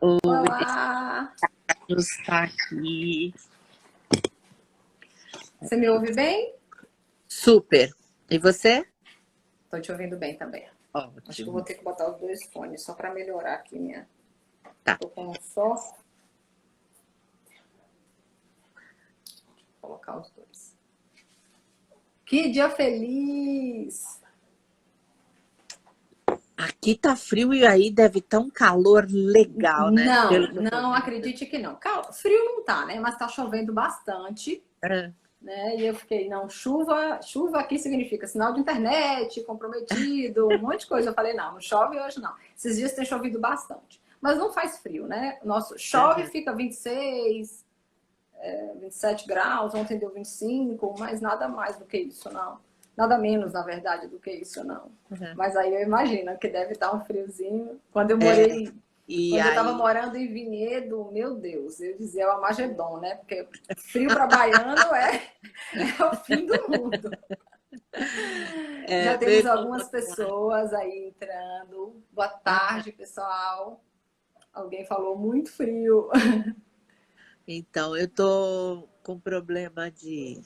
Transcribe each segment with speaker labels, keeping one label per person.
Speaker 1: Oi,
Speaker 2: Olá!
Speaker 1: está aqui.
Speaker 2: Você me ouve bem?
Speaker 1: Super. E você?
Speaker 2: Estou te ouvindo bem também. Acho que eu vou
Speaker 1: Ótimo.
Speaker 2: ter que botar os dois fones só para melhorar aqui minha.
Speaker 1: Tá.
Speaker 2: Estou com um só. Vou colocar os dois. Que dia feliz!
Speaker 1: Aqui tá frio e aí deve estar um calor legal, né? Pelo
Speaker 2: Não,
Speaker 1: que eu tô
Speaker 2: não
Speaker 1: vendo.
Speaker 2: acredite que não. Frio não tá, né? Mas tá chovendo bastante,
Speaker 1: Ah,
Speaker 2: né? E eu fiquei, não, chuva aqui significa sinal de internet, comprometido, um monte de coisa. Eu falei, não, não chove hoje não. Esses dias tem chovido bastante. Mas não faz frio, né? Nosso chove,
Speaker 1: aham,
Speaker 2: fica 26, 27 graus, ontem deu 25, mas nada mais do que isso, não. Nada menos, na verdade, do que isso, não.
Speaker 1: aham.
Speaker 2: Mas aí eu imagino que deve estar um friozinho. Quando eu
Speaker 1: É,
Speaker 2: morei,
Speaker 1: e
Speaker 2: quando eu estava
Speaker 1: aí,
Speaker 2: morando em Vinhedo, meu Deus, eu dizia o Armagedon, né? Porque frio para baiano é o fim do mundo. Já temos
Speaker 1: bem
Speaker 2: algumas
Speaker 1: pontuado.
Speaker 2: pessoas aí entrando. Boa
Speaker 1: Aham.
Speaker 2: tarde, pessoal. Alguém falou muito frio.
Speaker 1: Então, eu tô com problema de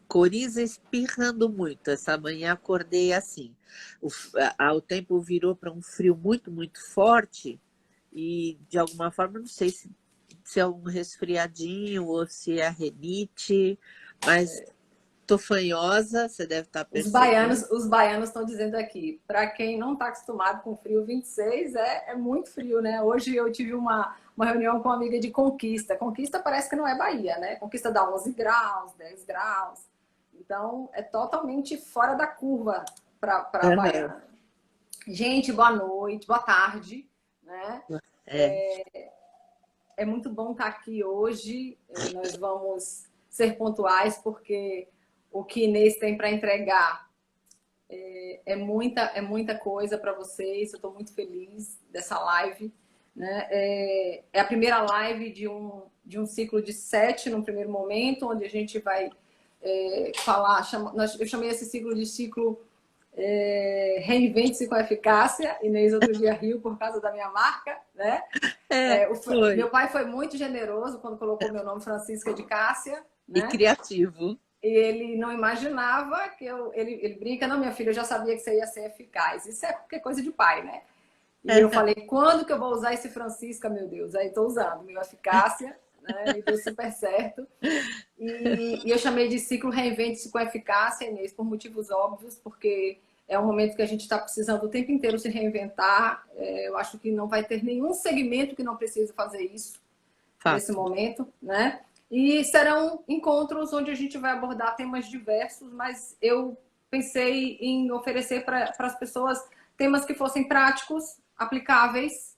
Speaker 1: coriza espirrando muito. Essa manhã acordei assim. O tempo virou para um frio muito, muito forte. E de alguma forma, não sei se é um resfriadinho ou se é rinite, mas tô fanhosa, você deve estar percebendo.
Speaker 2: Os baianos estão dizendo aqui, para quem não está acostumado com frio, 26 é muito frio, né? Hoje eu tive uma reunião com uma amiga de Conquista. Conquista parece que não é Bahia, né? Conquista dá 11 graus, 10 graus. Então, é totalmente fora da curva para
Speaker 1: Aham.
Speaker 2: Baiana. Gente, boa noite, boa tarde, né?
Speaker 1: É,
Speaker 2: É muito bom estar aqui hoje. Nós vamos ser pontuais, porque o que Inês tem para entregar é muita coisa para vocês. Eu estou muito feliz dessa live. Né? É a primeira live de um ciclo de 7 no primeiro momento, onde a gente vai falar. Eu chamei esse ciclo Reinvente-se com Eficácia. Inês outro dia riu por causa da minha marca. Né? Meu
Speaker 1: foi.
Speaker 2: pai foi muito generoso quando colocou meu nome Francisca de Cássia.
Speaker 1: E
Speaker 2: Né?
Speaker 1: criativo.
Speaker 2: E ele não imaginava que ele brinca, não, minha filha, eu já sabia que você ia ser eficaz. Isso é porque é coisa de pai, né? E eu falei, quando que eu vou usar esse Francisca, meu Deus? Aí estou usando, meu eficácia, né? E deu super certo. E eu chamei de ciclo Reinvente-se com Eficácia, Inês, por motivos óbvios, porque é um momento que a gente está precisando o tempo inteiro se reinventar. Eu acho que não vai ter nenhum segmento que não precise fazer isso nesse
Speaker 1: Fato.
Speaker 2: momento, né? E serão encontros onde a gente vai abordar temas diversos, mas eu pensei em oferecer para as pessoas temas que fossem práticos, aplicáveis,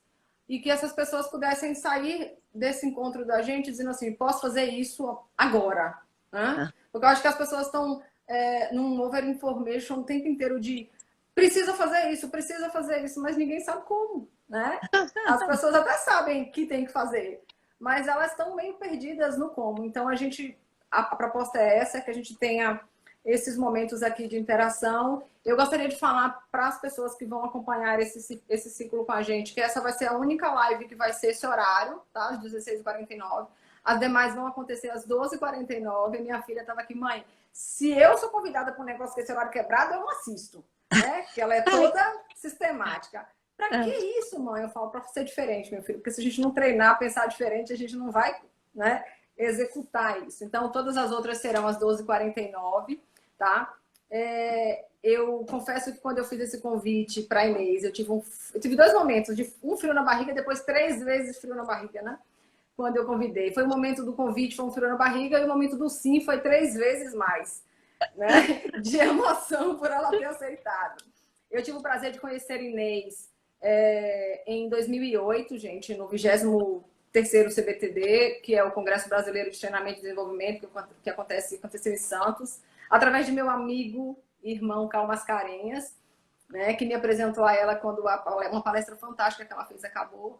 Speaker 2: e que essas pessoas pudessem sair desse encontro da gente dizendo assim, posso fazer isso agora. Né?
Speaker 1: Ah,
Speaker 2: Porque eu acho que as pessoas estão num over-information o tempo inteiro de precisa fazer isso, mas ninguém sabe como. Né? As pessoas até sabem que tem que fazer, mas elas estão meio perdidas no como. Então a proposta é essa, que a gente tenha esses momentos aqui de interação. Eu gostaria de falar para as pessoas que vão acompanhar esse ciclo com a gente, que essa vai ser a única live que vai ser esse horário, tá? Às 16h49. As demais vão acontecer às 12h49. Minha filha estava aqui, mãe, se eu sou convidada para um negócio com esse horário quebrado, eu não assisto, né? Que ela é
Speaker 1: ai,
Speaker 2: toda sistemática. Pra que
Speaker 1: ah,
Speaker 2: isso, mãe? Eu falo, pra ser diferente, meu filho. Porque se a gente não treinar, pensar diferente, a gente não vai, né, executar isso. Então, todas as outras serão às 12h49, tá? Eu confesso que quando eu fiz esse convite para Inês, eu tive dois momentos, de um frio na barriga, depois 3 vezes frio na barriga, né? Quando eu convidei. Foi o momento do convite, foi um frio na barriga, e o momento do sim foi 3 vezes mais, né? De emoção por ela ter aceitado. Eu tive o prazer de conhecer Inês em 2008, gente, no 23º CBTD, que é o Congresso Brasileiro de Treinamento e Desenvolvimento, que aconteceu em Santos, através de meu amigo, irmão Cal Mascarenhas, né, que me apresentou a ela quando uma palestra fantástica que ela fez acabou.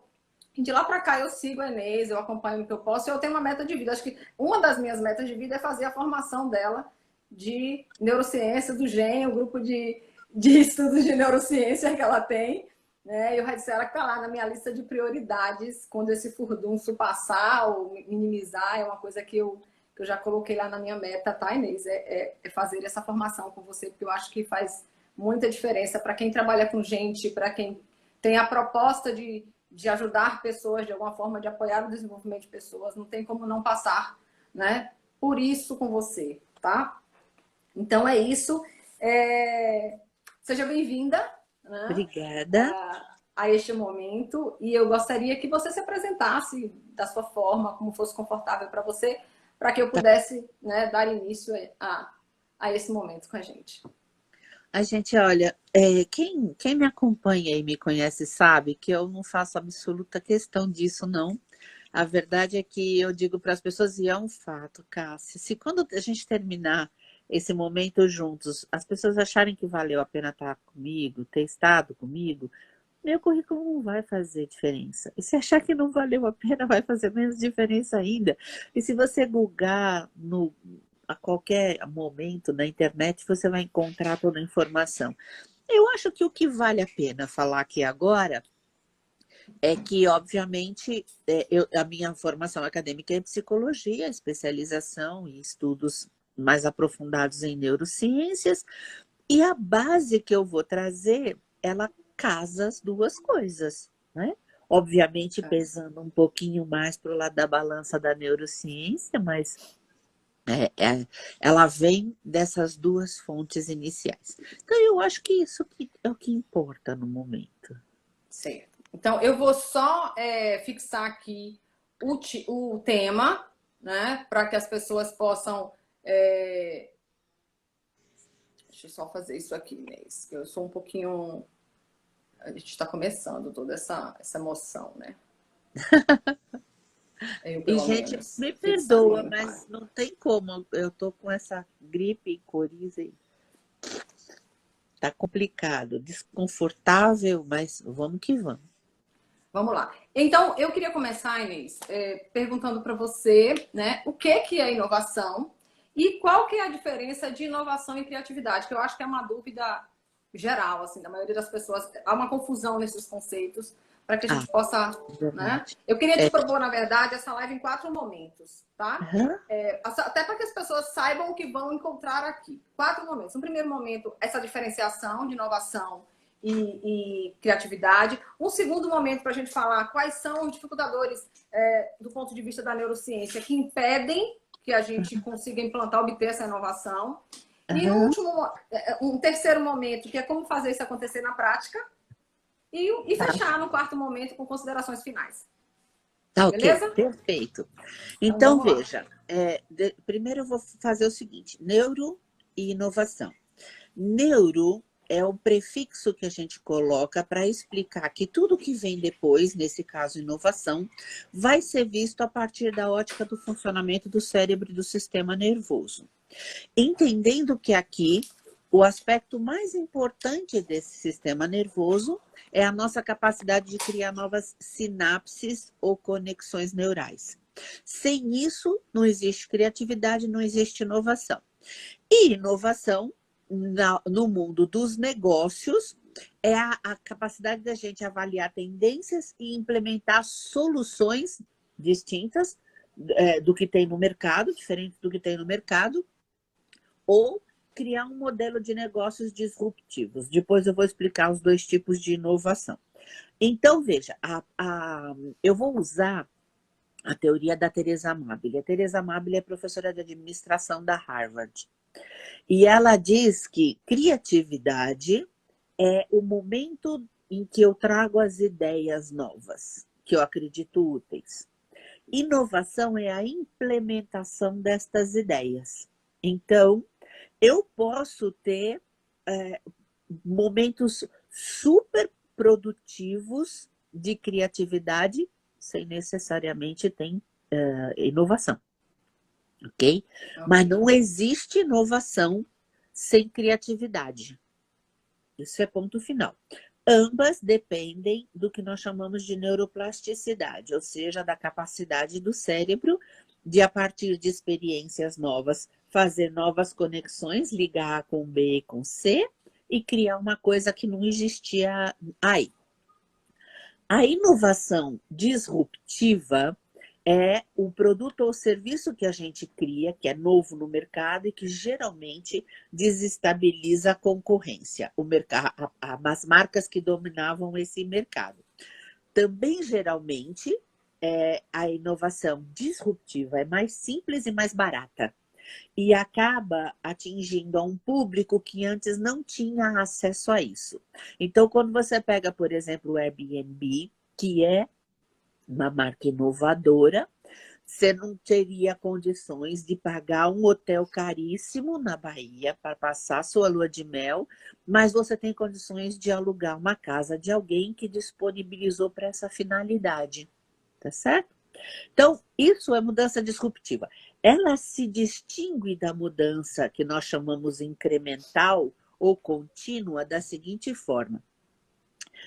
Speaker 2: E de lá para cá eu sigo a Inês, eu acompanho o que eu posso, e eu tenho uma meta de vida. Acho que uma das minhas metas de vida é fazer a formação dela de neurociência do GEM, o grupo de estudos de neurociência que ela tem, né? E o Radicela que está lá na minha lista de prioridades quando esse furdunço passar ou minimizar, é uma coisa que eu já coloquei lá na minha meta, tá, Inês? É fazer essa formação com você, porque eu acho que faz muita diferença para quem trabalha com gente, para quem tem a proposta de ajudar pessoas de alguma forma, de apoiar o desenvolvimento de pessoas, não tem como não passar, né, por isso com você, tá? Então é isso. Seja bem-vinda, né,
Speaker 1: Obrigada.
Speaker 2: a este momento, e eu gostaria que você se apresentasse da sua forma, como fosse confortável para você, para que eu pudesse, né, dar início a esse momento com a gente.
Speaker 1: A gente, olha, quem me acompanha e me conhece sabe que eu não faço absoluta questão disso, não. A verdade é que eu digo para as pessoas, e é um fato, Cássia, se quando a gente terminar esse momento juntos, as pessoas acharem que valeu a pena estar comigo, ter estado comigo, meu currículo não vai fazer diferença. E se achar que não valeu a pena, vai fazer menos diferença ainda. E se você googar a qualquer momento na internet, você vai encontrar toda a informação. Eu acho que o que vale a pena falar aqui agora é que, obviamente, a minha formação acadêmica é em psicologia, especialização e estudos mais aprofundados em neurociências, e a base que eu vou trazer, ela casa as duas coisas, né? Obviamente pesando um pouquinho mais para o lado da balança da neurociência, mas ela vem dessas duas fontes iniciais. Então, eu acho que isso é o que importa no momento.
Speaker 2: Certo. Então, eu vou só fixar aqui o tema, né, para que as pessoas possam... Deixa eu só fazer isso aqui, Inês. Eu sou um pouquinho... A gente está começando toda essa emoção, né? Eu,
Speaker 1: E,
Speaker 2: pelo
Speaker 1: gente,
Speaker 2: menos,
Speaker 1: me
Speaker 2: fixar a
Speaker 1: perdoa,
Speaker 2: minha página.
Speaker 1: mas não tem como. Eu tô com essa gripe e coriza e tá complicado, desconfortável, mas vamos que vamos.
Speaker 2: Vamos lá. Então, eu queria começar, Inês, perguntando para você, né, o que é inovação e qual que é a diferença de inovação e criatividade, que eu acho que é uma dúvida geral, assim, da maioria das pessoas. Há uma confusão nesses conceitos para que a gente possa, né?
Speaker 1: Verdade.
Speaker 2: Eu queria te propor, na verdade, essa live em 4 momentos, tá?
Speaker 1: Aham.
Speaker 2: Até para que as pessoas saibam o que vão encontrar aqui. 4 momentos. No primeiro momento, essa diferenciação de inovação e criatividade. Um segundo momento para a gente falar quais são os dificultadores do ponto de vista da neurociência que impedem que a gente consiga implantar, obter essa inovação. E
Speaker 1: Aham.
Speaker 2: um terceiro momento, que é como fazer isso acontecer na prática. E
Speaker 1: Tá,
Speaker 2: fechar no quarto momento com considerações finais.
Speaker 1: tá ok,
Speaker 2: Beleza?
Speaker 1: perfeito.
Speaker 2: Então
Speaker 1: Então,
Speaker 2: vamos lá.
Speaker 1: veja, primeiro eu vou fazer o seguinte: neuro e inovação. Neuro é o prefixo que a gente coloca para explicar que tudo que vem depois, nesse caso inovação, vai ser visto a partir da ótica do funcionamento do cérebro e do sistema nervoso. Entendendo que aqui o aspecto mais importante desse sistema nervoso é a nossa capacidade de criar novas sinapses ou conexões neurais. Sem isso, não existe criatividade, não existe inovação. E inovação, no mundo dos negócios, é a capacidade da gente avaliar tendências e implementar soluções distintas do que tem no mercado, diferente do que tem no mercado, ou criar um modelo de negócios disruptivos. Depois eu vou explicar os dois tipos de inovação. Então, veja, eu vou usar a teoria da Teresa Amabile. A Teresa Amabile é professora de administração da Harvard. E ela diz que criatividade é o momento em que eu trago as ideias novas, que eu acredito úteis. Inovação é a implementação destas ideias. Então, eu posso ter momentos super produtivos de criatividade sem necessariamente ter inovação. Ok? Mas não existe inovação sem criatividade. Isso é ponto final. Ambas dependem do que nós chamamos de neuroplasticidade, ou seja, da capacidade do cérebro de, a partir de experiências novas, fazer novas conexões, ligar com B e com C e criar uma coisa que não existia aí. A inovação disruptiva é o produto ou serviço que a gente cria, que é novo no mercado e que geralmente desestabiliza a concorrência, as marcas que dominavam esse mercado. Também, geralmente, a inovação disruptiva é mais simples e mais barata e acaba atingindo a um público que antes não tinha acesso a isso. Então, quando você pega, por exemplo, o Airbnb, que é uma marca inovadora, você não teria condições de pagar um hotel caríssimo na Bahia para passar sua lua de mel, mas você tem condições de alugar uma casa de alguém que disponibilizou para essa finalidade, tá certo? Então, isso é mudança disruptiva. Ela se distingue da mudança que nós chamamos incremental ou contínua da seguinte forma.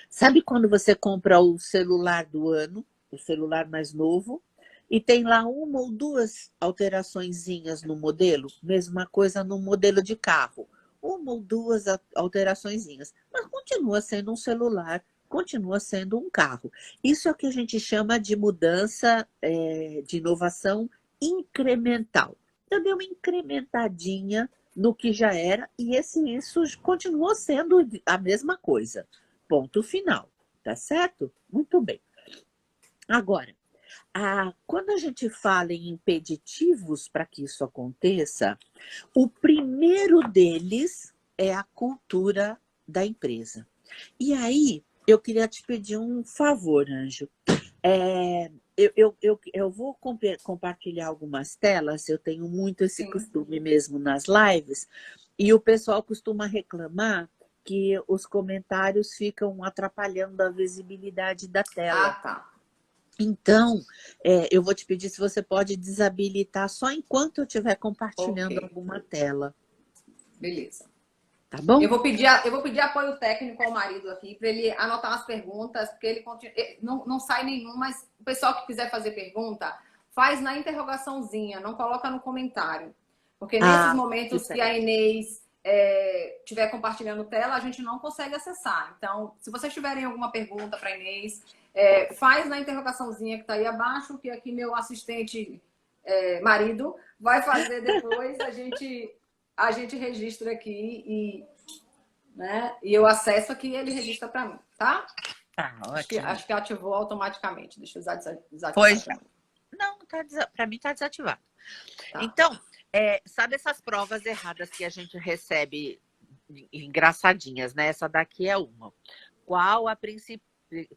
Speaker 1: Sabe quando você compra o celular do ano, o celular mais novo, e tem lá uma ou duas alteraçõezinhas no modelo? Mesma coisa no modelo de carro. Uma ou duas alteraçõezinhas. Mas continua sendo um celular, continua sendo um carro. Isso é o que a gente chama de mudança de inovação incremental. Eu dei uma incrementadinha no que já era, e isso continuou sendo a mesma coisa. Ponto final, tá certo? Muito bem. Agora, quando a gente fala em impeditivos para que isso aconteça, o primeiro deles é a cultura da empresa. E aí, eu queria te pedir um favor, Anjo. Eu vou compartilhar algumas telas, eu tenho muito esse
Speaker 2: Sim.
Speaker 1: costume mesmo nas lives, e o pessoal costuma reclamar que os comentários ficam atrapalhando a visibilidade da tela.
Speaker 2: Ah, tá.
Speaker 1: Então, eu vou te pedir se você pode desabilitar só enquanto eu estiver compartilhando
Speaker 2: Ok.
Speaker 1: alguma tela.
Speaker 2: Beleza.
Speaker 1: Tá bom?
Speaker 2: Eu vou pedir apoio técnico ao marido aqui para ele anotar as perguntas, porque não sai nenhum, mas o pessoal que quiser fazer pergunta, faz na interrogaçãozinha, não coloca no comentário. Porque nesses momentos que a Inês estiver compartilhando tela, a gente não consegue acessar. Então, se vocês tiverem alguma pergunta para a Inês, faz na interrogaçãozinha que está aí abaixo, que aqui meu assistente marido vai fazer depois, a gente registra aqui né? E eu acesso aqui e ele registra para mim, tá?
Speaker 1: Tá, ótimo.
Speaker 2: Acho que ativou automaticamente. Deixa eu desativar.
Speaker 1: Pois não, para mim está desativado. Tá. Então, sabe essas provas erradas que a gente recebe engraçadinhas, né? Essa daqui é uma. Qual a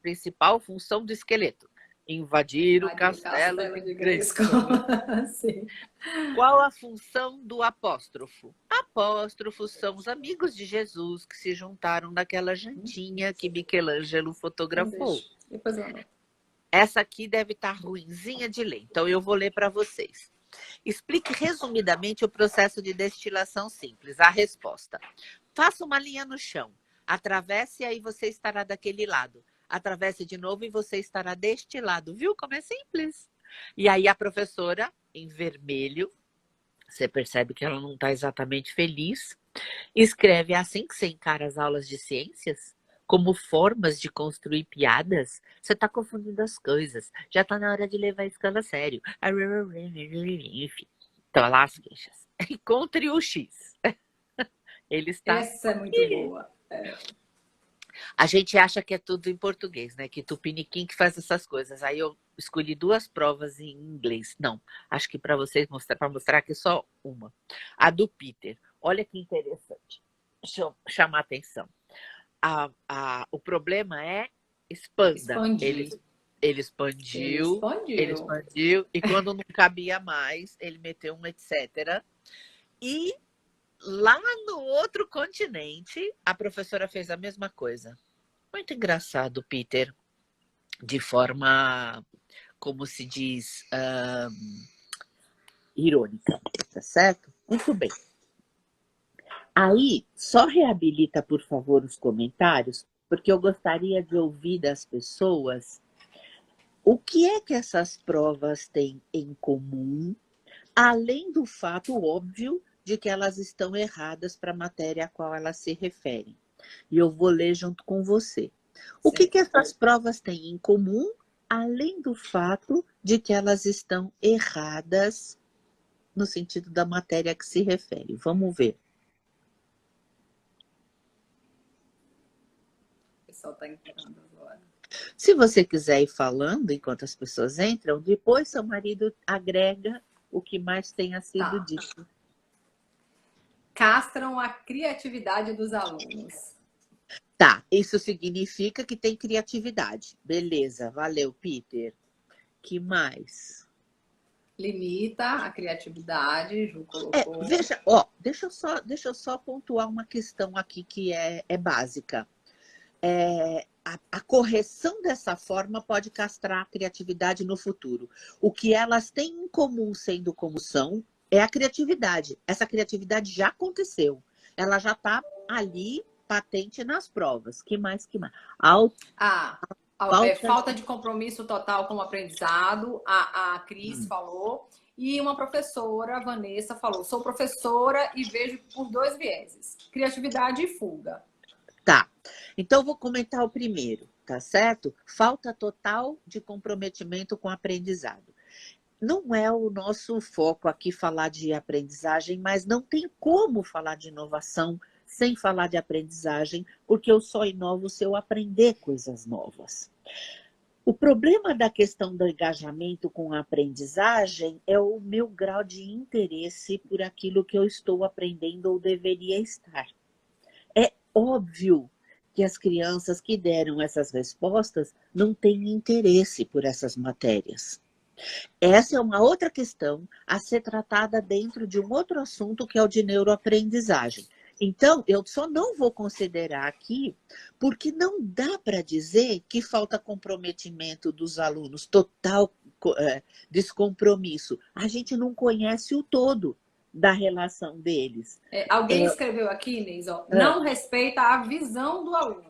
Speaker 1: principal função do esqueleto? Invadir o castelo de Grayskull.
Speaker 2: Sim.
Speaker 1: Qual a função do apóstrofo? Apóstrofos são os amigos de Jesus que se juntaram naquela jantinha que Michelangelo fotografou.
Speaker 2: Depois eu anoto.
Speaker 1: Essa aqui deve estar ruinzinha de ler, então eu vou ler para vocês. Explique resumidamente o processo de destilação simples. A resposta. Faça uma linha no chão. Atravesse e aí você estará daquele lado. Atravesse de novo e você estará deste lado. Viu como é simples? E aí a professora, em vermelho, você percebe que ela não está exatamente feliz, escreve assim que você encara as aulas de ciências? Como formas de construir piadas? Você está confundindo as coisas. Já está na hora de levar a escola a sério. Enfim, então lá as queixas. Encontre o X. Ele está...
Speaker 2: Essa é muito boa.
Speaker 1: A gente acha que é tudo em português, né? Que Tupiniquim que faz essas coisas. Aí eu escolhi 2 provas em inglês. Não, acho que para vocês mostrar aqui só uma. A do Peter. Olha que interessante. Deixa eu chamar a atenção. O problema é expanda. Ele expandiu, e quando não cabia mais, ele meteu um etc. E lá no outro continente, a professora fez a mesma coisa. Muito engraçado, Peter. De forma, como se diz, irônica, tá certo? Muito bem. Aí, só reabilita, por favor, os comentários, porque eu gostaria de ouvir das pessoas o que é que essas provas têm em comum, além do fato óbvio de que elas estão erradas para a matéria a qual elas se referem. E eu vou ler junto com você. O que essas provas têm em comum, além do fato de que elas estão erradas no sentido da matéria que se refere? Vamos ver.
Speaker 2: O pessoal está entrando agora.
Speaker 1: Se você quiser ir falando enquanto as pessoas entram, depois seu marido agrega o que mais tenha sido dito.
Speaker 2: Castram a criatividade dos alunos.
Speaker 1: Tá, isso significa que tem criatividade. Beleza, valeu, Peter. Que mais?
Speaker 2: Limita a criatividade, Ju colocou.
Speaker 1: Veja, deixa eu só pontuar uma questão aqui que é básica. A correção dessa forma pode castrar a criatividade no futuro. O que elas têm em comum sendo como são é a criatividade. Essa criatividade já aconteceu. Ela já está ali patente nas provas. Que mais?
Speaker 2: Falta de compromisso total com o aprendizado. A Cris falou. E uma professora, a Vanessa, falou: sou professora e vejo por 2 vieses: criatividade e fuga.
Speaker 1: Tá. Então, vou comentar o primeiro, tá certo? Falta total de comprometimento com o aprendizado. Não é o nosso foco aqui falar de aprendizagem, mas não tem como falar de inovação sem falar de aprendizagem, porque eu só inovo se eu aprender coisas novas. O problema da questão do engajamento com a aprendizagem é o meu grau de interesse por aquilo que eu estou aprendendo ou deveria estar. É óbvio que as crianças que deram essas respostas não têm interesse por essas matérias. Essa é uma outra questão a ser tratada dentro de um outro assunto que é o de neuroaprendizagem. Então, eu só não vou considerar aqui, porque não dá para dizer que falta comprometimento dos alunos, total descompromisso. A gente não conhece o todo da relação deles.
Speaker 2: Alguém escreveu aqui, Inês, não respeita a visão do aluno.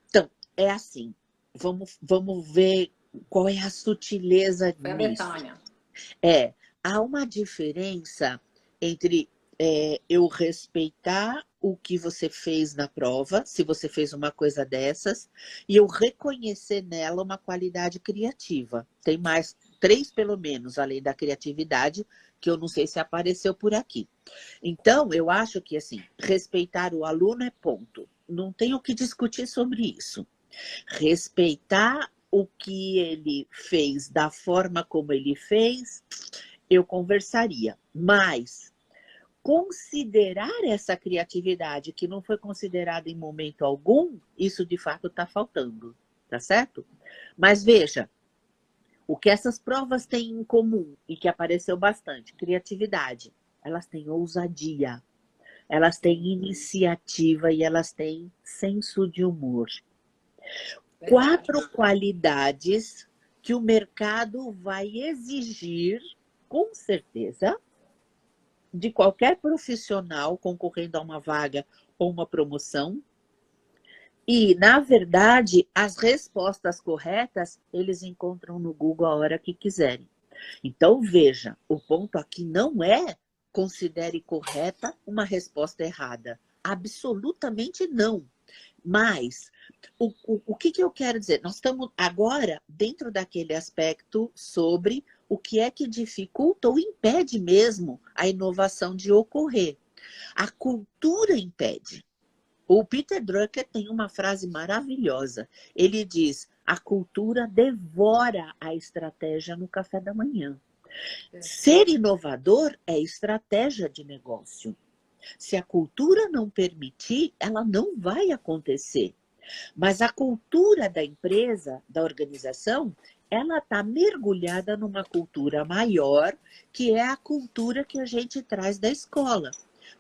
Speaker 1: Então, é assim, vamos ver qual é a sutileza
Speaker 2: Foi
Speaker 1: nisso.
Speaker 2: A Betânia.
Speaker 1: Há uma diferença entre eu respeitar o que você fez na prova, se você fez uma coisa dessas, e eu reconhecer nela uma qualidade criativa. Tem mais 3, pelo menos, além da criatividade, que eu não sei se apareceu por aqui. Então, eu acho que, assim, respeitar o aluno é ponto. Não tem o que discutir sobre isso. Respeitar o que ele fez da forma como ele fez, eu conversaria. Mas considerar essa criatividade que não foi considerada em momento algum, isso de fato está faltando, tá certo? Mas veja, o que essas provas têm em comum e que apareceu bastante, criatividade, elas têm ousadia, elas têm iniciativa e elas têm senso de humor. 4 qualidades que o mercado vai exigir, com certeza, de qualquer profissional concorrendo a uma vaga ou uma promoção. E, na verdade, as respostas corretas eles encontram no Google a hora que quiserem. Então, veja, o ponto aqui não é considere correta uma resposta errada. Absolutamente não. Mas, o que eu quero dizer? Nós estamos agora dentro daquele aspecto sobre o que é que dificulta ou impede mesmo a inovação de ocorrer. A cultura impede. O Peter Drucker tem uma frase maravilhosa. Ele diz, a cultura devora a estratégia no café da manhã. Ser inovador é estratégia de negócio. Se a cultura não permitir, ela não vai acontecer. Mas a cultura da empresa, da organização, ela está mergulhada numa cultura maior, que é a cultura que a gente traz da escola.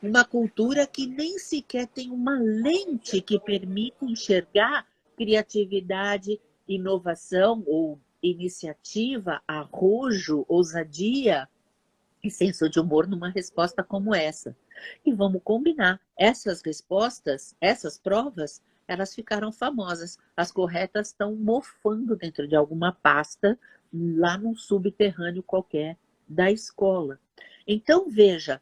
Speaker 1: Uma cultura que nem sequer tem uma lente que permita enxergar criatividade, inovação ou iniciativa, arrojo, ousadia e senso de humor numa resposta como essa. E vamos combinar, essas respostas, essas provas, elas ficaram famosas. As corretas estão mofando dentro de alguma pasta, lá num subterrâneo qualquer da escola. Então, veja,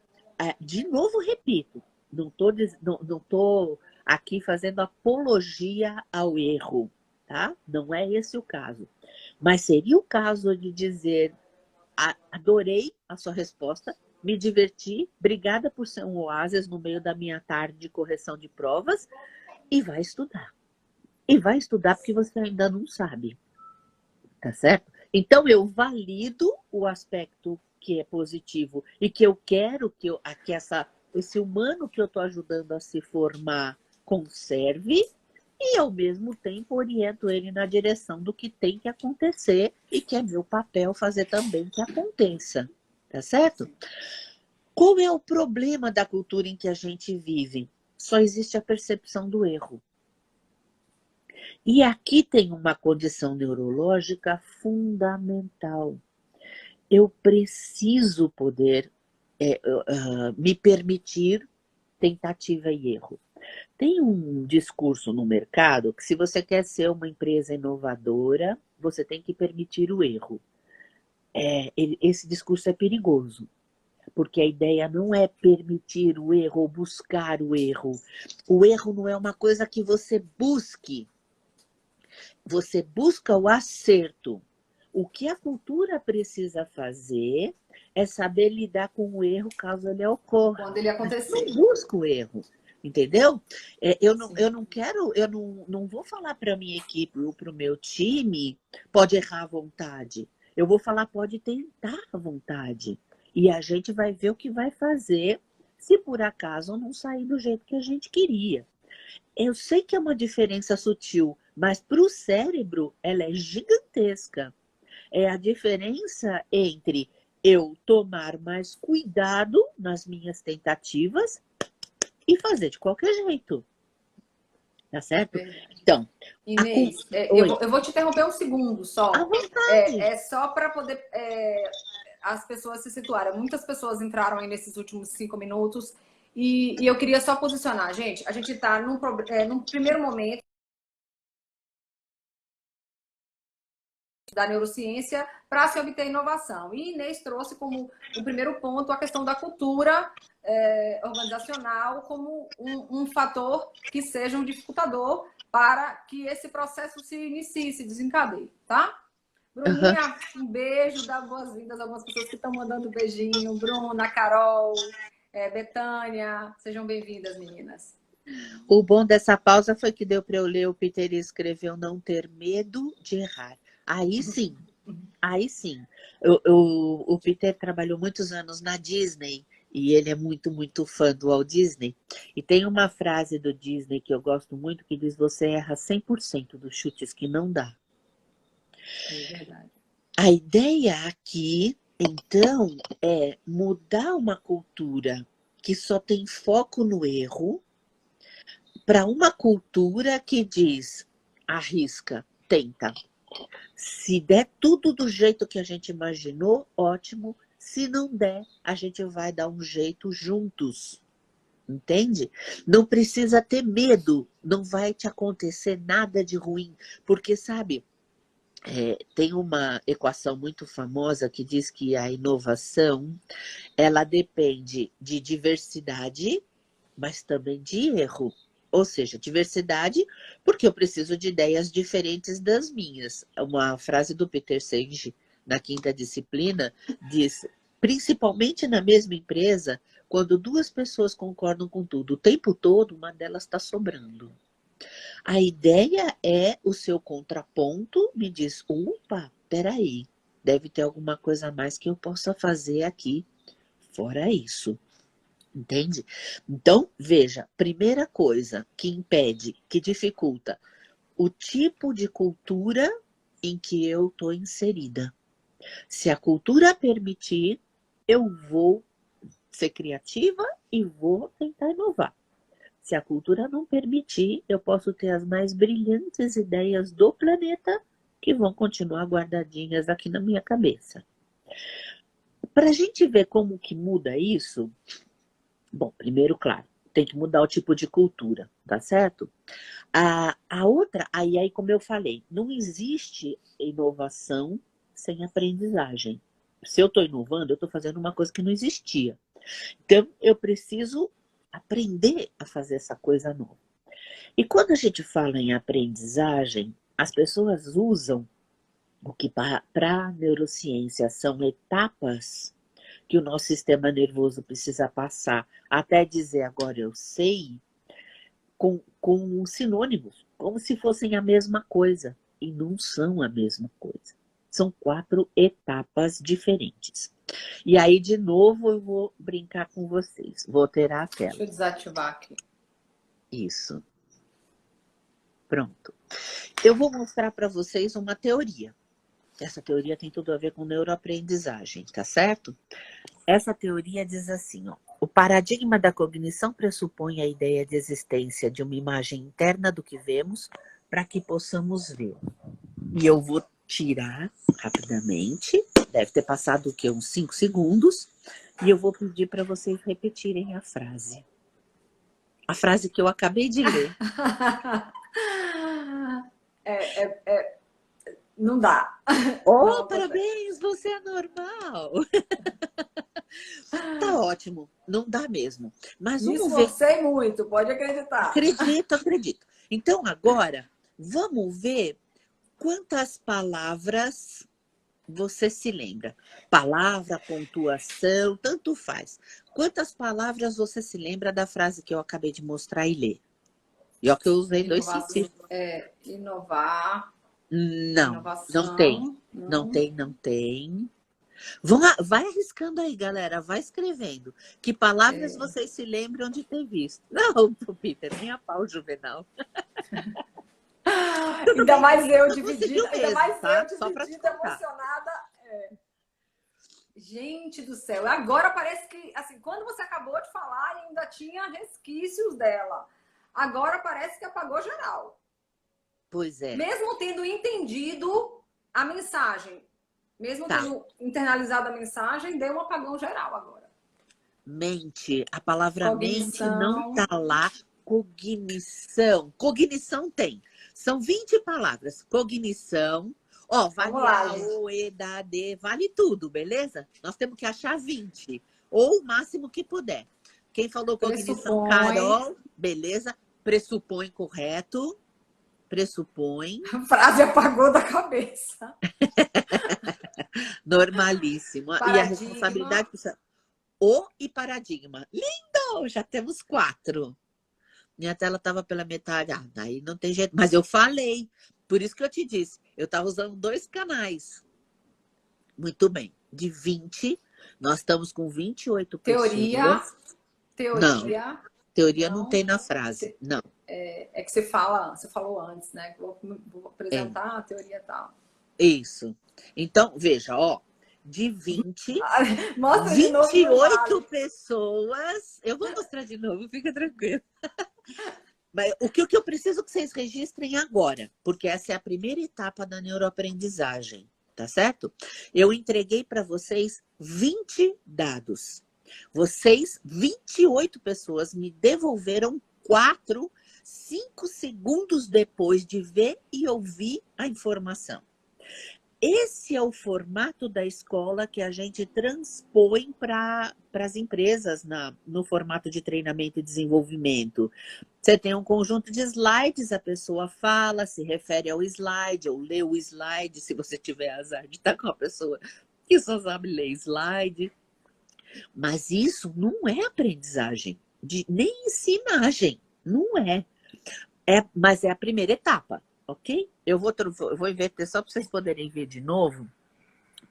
Speaker 1: de novo repito, não estou aqui fazendo apologia ao erro, tá? Não é esse o caso. Mas seria o caso de dizer, adorei a sua resposta, me diverti, obrigada por ser um oásis no meio da minha tarde de correção de provas, e vai estudar. E vai estudar porque você ainda não sabe, tá certo? Então eu valido o aspecto que é positivo e que eu quero que esse humano que eu estou ajudando a se formar conserve, e ao mesmo tempo oriento ele na direção do que tem que acontecer e que é meu papel fazer também que aconteça, tá certo? Qual é o problema da cultura em que a gente vive? Só existe a percepção do erro. E aqui tem uma condição neurológica fundamental. Eu preciso poder me permitir tentativa e erro. Tem um discurso no mercado que, se você quer ser uma empresa inovadora, você tem que permitir o erro. Esse discurso é perigoso, porque a ideia não é permitir o erro ou buscar o erro. O erro não é uma coisa que você busque. Você busca o acerto. O que a cultura precisa fazer é saber lidar com o erro caso ele ocorra.
Speaker 2: Quando ele acontecer.
Speaker 1: Não busca o erro, entendeu? Eu não vou falar para a minha equipe ou para o meu time, pode errar à vontade. Eu vou falar, pode tentar à vontade. E a gente vai ver o que vai fazer se por acaso não sair do jeito que a gente queria. Eu sei que é uma diferença sutil, mas para o cérebro ela é gigantesca. É a diferença entre eu tomar mais cuidado nas minhas tentativas e fazer de qualquer jeito. Tá certo? Então,
Speaker 2: Inês, eu vou te interromper um segundo só.
Speaker 1: À vontade.
Speaker 2: É só para poder as pessoas se situarem. Muitas pessoas entraram aí nesses últimos 5 minutos e eu queria só posicionar. Gente, a gente está num primeiro momento da neurociência para se obter inovação. E Inês trouxe como o primeiro ponto a questão da cultura organizacional como um fator que seja um dificultador para que esse processo se inicie, se desencadeie, tá? Bruninha, um beijo, dá boas-vindas a algumas pessoas que estão mandando beijinho. Bruna, Carol, Betânia, sejam bem-vindas, meninas.
Speaker 1: O bom dessa pausa foi que deu para eu ler, o Peter escreveu não ter medo de errar. Aí sim, aí sim. O Peter trabalhou muitos anos na Disney e ele é muito, muito fã do Walt Disney. E tem uma frase do Disney que eu gosto muito que diz: você erra 100% dos chutes que não dá.
Speaker 2: É verdade.
Speaker 1: A ideia aqui, então, é mudar uma cultura que só tem foco no erro para uma cultura que diz: arrisca, tenta. Se der tudo do jeito que a gente imaginou, ótimo. Se não der, a gente vai dar um jeito juntos. Entende? Não precisa ter medo, não vai te acontecer nada de ruim. Porque, sabe, tem uma equação muito famosa que diz que a inovação, ela depende de diversidade, mas também de erro. Ou seja, diversidade, porque eu preciso de ideias diferentes das minhas. Uma frase do Peter Senge, na quinta disciplina, diz: principalmente na mesma empresa, quando duas pessoas concordam com tudo o tempo todo, uma delas está sobrando. A ideia é o seu contraponto me diz: opa, peraí, deve ter alguma coisa a mais que eu possa fazer aqui, fora isso. Entende? Então, veja, primeira coisa que impede, que dificulta, o tipo de cultura em que eu estou inserida. Se a cultura permitir, eu vou ser criativa e vou tentar inovar. Se a cultura não permitir, eu posso ter as mais brilhantes ideias do planeta que vão continuar guardadinhas aqui na minha cabeça. Para a gente ver como que muda isso, bom, primeiro, claro, tem que mudar o tipo de cultura, tá certo? A outra, aí como eu falei, não existe inovação sem aprendizagem. Se eu estou inovando, eu estou fazendo uma coisa que não existia. Então, eu preciso aprender a fazer essa coisa nova. E quando a gente fala em aprendizagem, as pessoas usam o que para a neurociência são etapas que o nosso sistema nervoso precisa passar até dizer agora eu sei, com sinônimos, como se fossem a mesma coisa. E não são a mesma coisa. São 4 etapas diferentes. E aí, de novo, eu vou brincar com vocês. Vou alterar a tela.
Speaker 2: Deixa eu desativar aqui.
Speaker 1: Isso. Pronto. Eu vou mostrar para vocês uma teoria. Essa teoria tem tudo a ver com neuroaprendizagem, tá certo? Essa teoria diz assim, ó, o paradigma da cognição pressupõe a ideia de existência de uma imagem interna do que vemos para que possamos ver. E eu vou tirar rapidamente, deve ter passado o quê? Uns 5 segundos, e eu vou pedir para vocês repetirem a frase. A frase que eu acabei de ler.
Speaker 2: Não dá.
Speaker 1: Oh,
Speaker 2: Não,
Speaker 1: parabéns, você é normal. Tá ótimo, não dá mesmo. Mas
Speaker 2: me
Speaker 1: vamos ver.
Speaker 2: esforcei muito, pode acreditar.
Speaker 1: Acredito. Então agora, vamos ver quantas palavras você se lembra. Palavra, pontuação, tanto faz. Quantas palavras você se lembra da frase que eu acabei de mostrar e ler? E ó que eu usei 2 sentidos.
Speaker 2: Inovar.
Speaker 1: Não,
Speaker 2: Inovação.
Speaker 1: Não tem. Vai arriscando aí, galera. Vai escrevendo. Que palavras vocês se lembram de ter visto? Não, Peter, nem a pau, Juvenal.
Speaker 2: Ainda mais eu
Speaker 1: dividida,
Speaker 2: emocionada. Gente do céu. Agora parece que, assim, quando você acabou de falar, ainda tinha resquícios dela. Agora parece que apagou geral.
Speaker 1: Pois é.
Speaker 2: Mesmo tendo entendido a mensagem, mesmo tendo internalizado a mensagem, deu um apagão geral agora.
Speaker 1: Mente. A palavra
Speaker 2: Cognição.
Speaker 1: mente não tá lá. Cognição. Cognição tem. São 20 palavras. Cognição. Ó, vale A, O, E, D, D, vale tudo, beleza? Nós temos que achar 20. Ou o máximo que puder. Quem falou cognição, Carol, beleza. Pressupõe, correto. Pressupõe.
Speaker 2: A frase apagou da cabeça.
Speaker 1: Normalíssimo.
Speaker 2: Paradigma.
Speaker 1: E a responsabilidade... O e paradigma. Lindo! Já temos 4. Minha tela estava pela metade. Ah, daí não tem jeito. Mas eu falei. Por isso que eu te disse. Eu estava usando 2 canais. Muito bem. De 20, nós estamos com 28 pessoas.
Speaker 2: Teoria.
Speaker 1: Teoria não tem na frase. Não.
Speaker 2: É que você falou antes, né? Vou apresentar a teoria e tal.
Speaker 1: Isso. Então, veja, ó. De 20,
Speaker 2: mostra
Speaker 1: 28 pessoas. Eu vou mostrar de novo, fica tranquilo. Mas o que eu preciso que vocês registrem agora, porque essa é a primeira etapa da neuroaprendizagem, tá certo? Eu entreguei para vocês 20 dados. Vocês, 28 pessoas, me devolveram 5 segundos depois de ver e ouvir a informação. Esse é o formato da escola que a gente transpõe para as empresas no formato de treinamento e desenvolvimento. Você tem um conjunto de slides, a pessoa fala, se refere ao slide, ou lê o slide, se você tiver azar de estar com uma pessoa que só sabe ler slide. Mas isso não é aprendizagem, nem ensinagem, não é. Mas é a primeira etapa. Ok? Eu vou inverter só para vocês poderem ver de novo,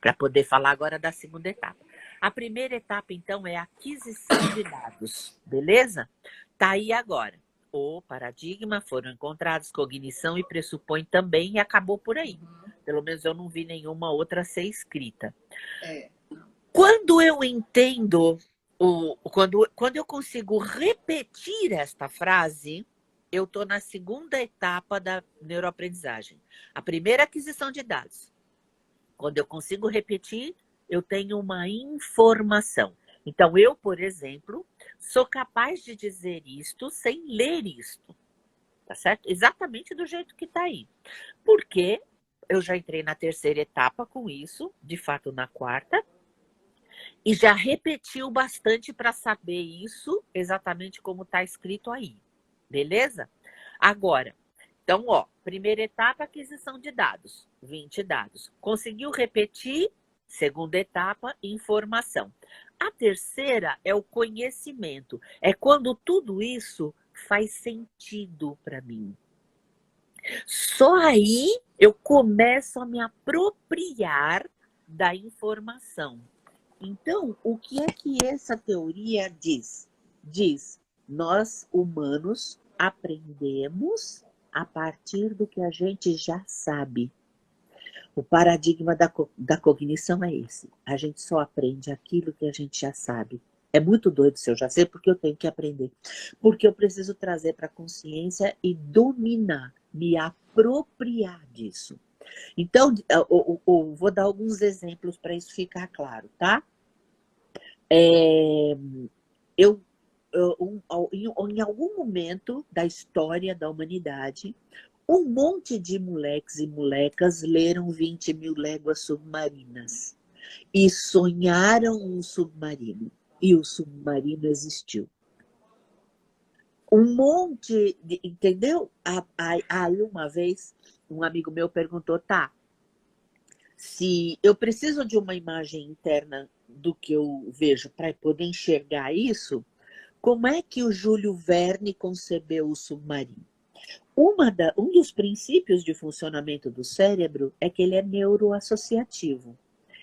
Speaker 1: para poder falar agora da segunda etapa. A primeira etapa, então, é a aquisição de dados, beleza? Tá aí agora. O paradigma, foram encontrados, cognição e pressupõe também, e acabou por aí. Pelo menos eu não vi nenhuma outra ser escrita. Quando eu entendo, quando eu consigo repetir esta frase, eu estou na segunda etapa da neuroaprendizagem. A primeira, aquisição de dados. Quando eu consigo repetir, eu tenho uma informação. Então, eu, por exemplo, sou capaz de dizer isto sem ler isto. Tá certo? Exatamente do jeito que está aí. Porque eu já entrei na terceira etapa com isso, de fato na quarta, e já repetiu bastante para saber isso exatamente como está escrito aí. Beleza? Agora, então, ó, primeira etapa, aquisição de dados, 20 dados. Conseguiu repetir? Segunda etapa, informação. A terceira é o conhecimento. É quando tudo isso faz sentido para mim. Só aí eu começo a me apropriar da informação. Então, o que é que essa teoria diz? Diz, nós humanos aprendemos a partir do que a gente já sabe. O paradigma da cognição é esse. A gente só aprende aquilo que a gente já sabe. É muito doido se eu já sei, porque eu tenho que aprender. Porque eu preciso trazer para a consciência e dominar, me apropriar disso. Então, eu vou dar alguns exemplos para isso ficar claro, tá? Em algum momento da história da humanidade, um monte de moleques e molecas leram 20 mil léguas submarinas e sonharam um submarino. E o submarino existiu. Um monte de, entendeu? Aí uma vez, um amigo meu perguntou, tá, se eu preciso de uma imagem interna do que eu vejo para poder enxergar isso, como é que o Júlio Verne concebeu o submarino? Um dos princípios de funcionamento do cérebro é que ele é neuroassociativo.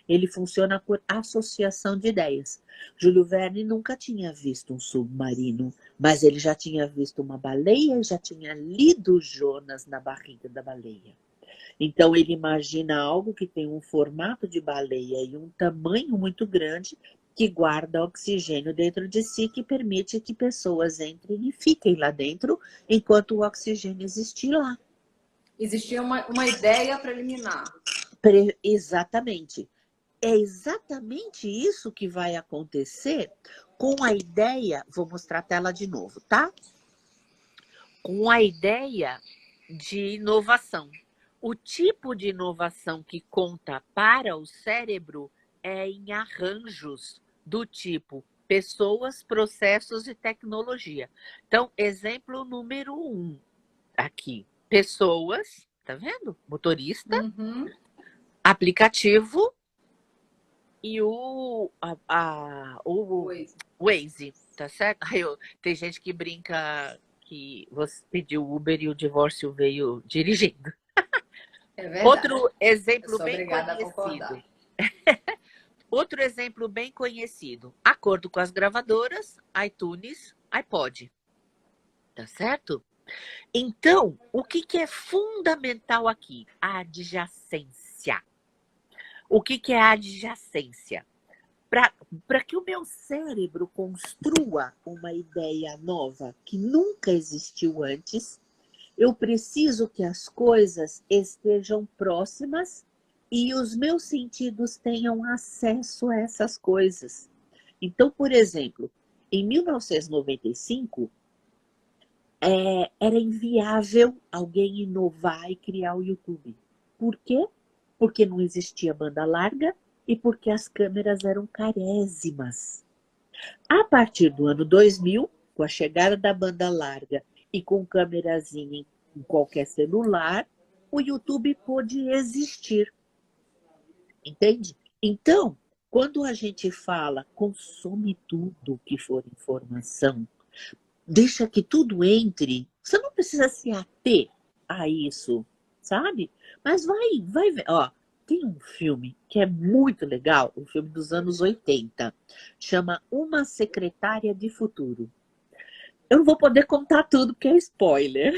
Speaker 1: Ele funciona por associação de ideias. Júlio Verne nunca tinha visto um submarino, mas ele já tinha visto uma baleia e já tinha lido Jonas na barriga da baleia. Então ele imagina algo que tem um formato de baleia e um tamanho muito grande que guarda oxigênio dentro de si, que permite que pessoas entrem e fiquem lá dentro enquanto o oxigênio existir lá.
Speaker 2: Existia uma ideia preliminar.
Speaker 1: Exatamente. É exatamente isso que vai acontecer com a ideia, vou mostrar a tela de novo, tá? Com a ideia de inovação. O tipo de inovação que conta para o cérebro é em arranjos do tipo pessoas, processos e tecnologia. Então, exemplo número 1 aqui. Pessoas, tá vendo? Motorista, aplicativo e o Waze, tá certo? Tem gente que brinca que você pediu Uber e o divórcio veio dirigindo.
Speaker 2: É verdade.
Speaker 1: Outro exemplo bem conhecido. Outro exemplo bem conhecido. Acordo com as gravadoras, iTunes, iPod. Tá certo? Então, o que é fundamental aqui? A adjacência. O que é a adjacência? Para que o meu cérebro construa uma ideia nova que nunca existiu antes, eu preciso que as coisas estejam próximas e os meus sentidos tenham acesso a essas coisas. Então, por exemplo, em 1995, era inviável alguém inovar e criar o YouTube. Por quê? Porque não existia banda larga e porque as câmeras eram carésimas. A partir do ano 2000, com a chegada da banda larga e com câmerazinha em qualquer celular, o YouTube pôde existir. Entende? Então, quando a gente fala consome tudo que for informação, deixa que tudo entre, você não precisa se ater a isso, sabe? Mas vai ver. Ó, tem um filme que é muito legal, um filme dos anos 80, chama Uma Secretária de Futuro. Eu não vou poder contar tudo, porque é spoiler.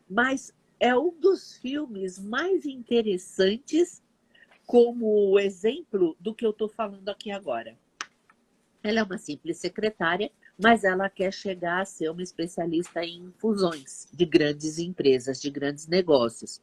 Speaker 1: Mas é um dos filmes mais interessantes como exemplo do que eu estou falando aqui agora. Ela é uma simples secretária, mas ela quer chegar a ser uma especialista em fusões de grandes empresas, de grandes negócios.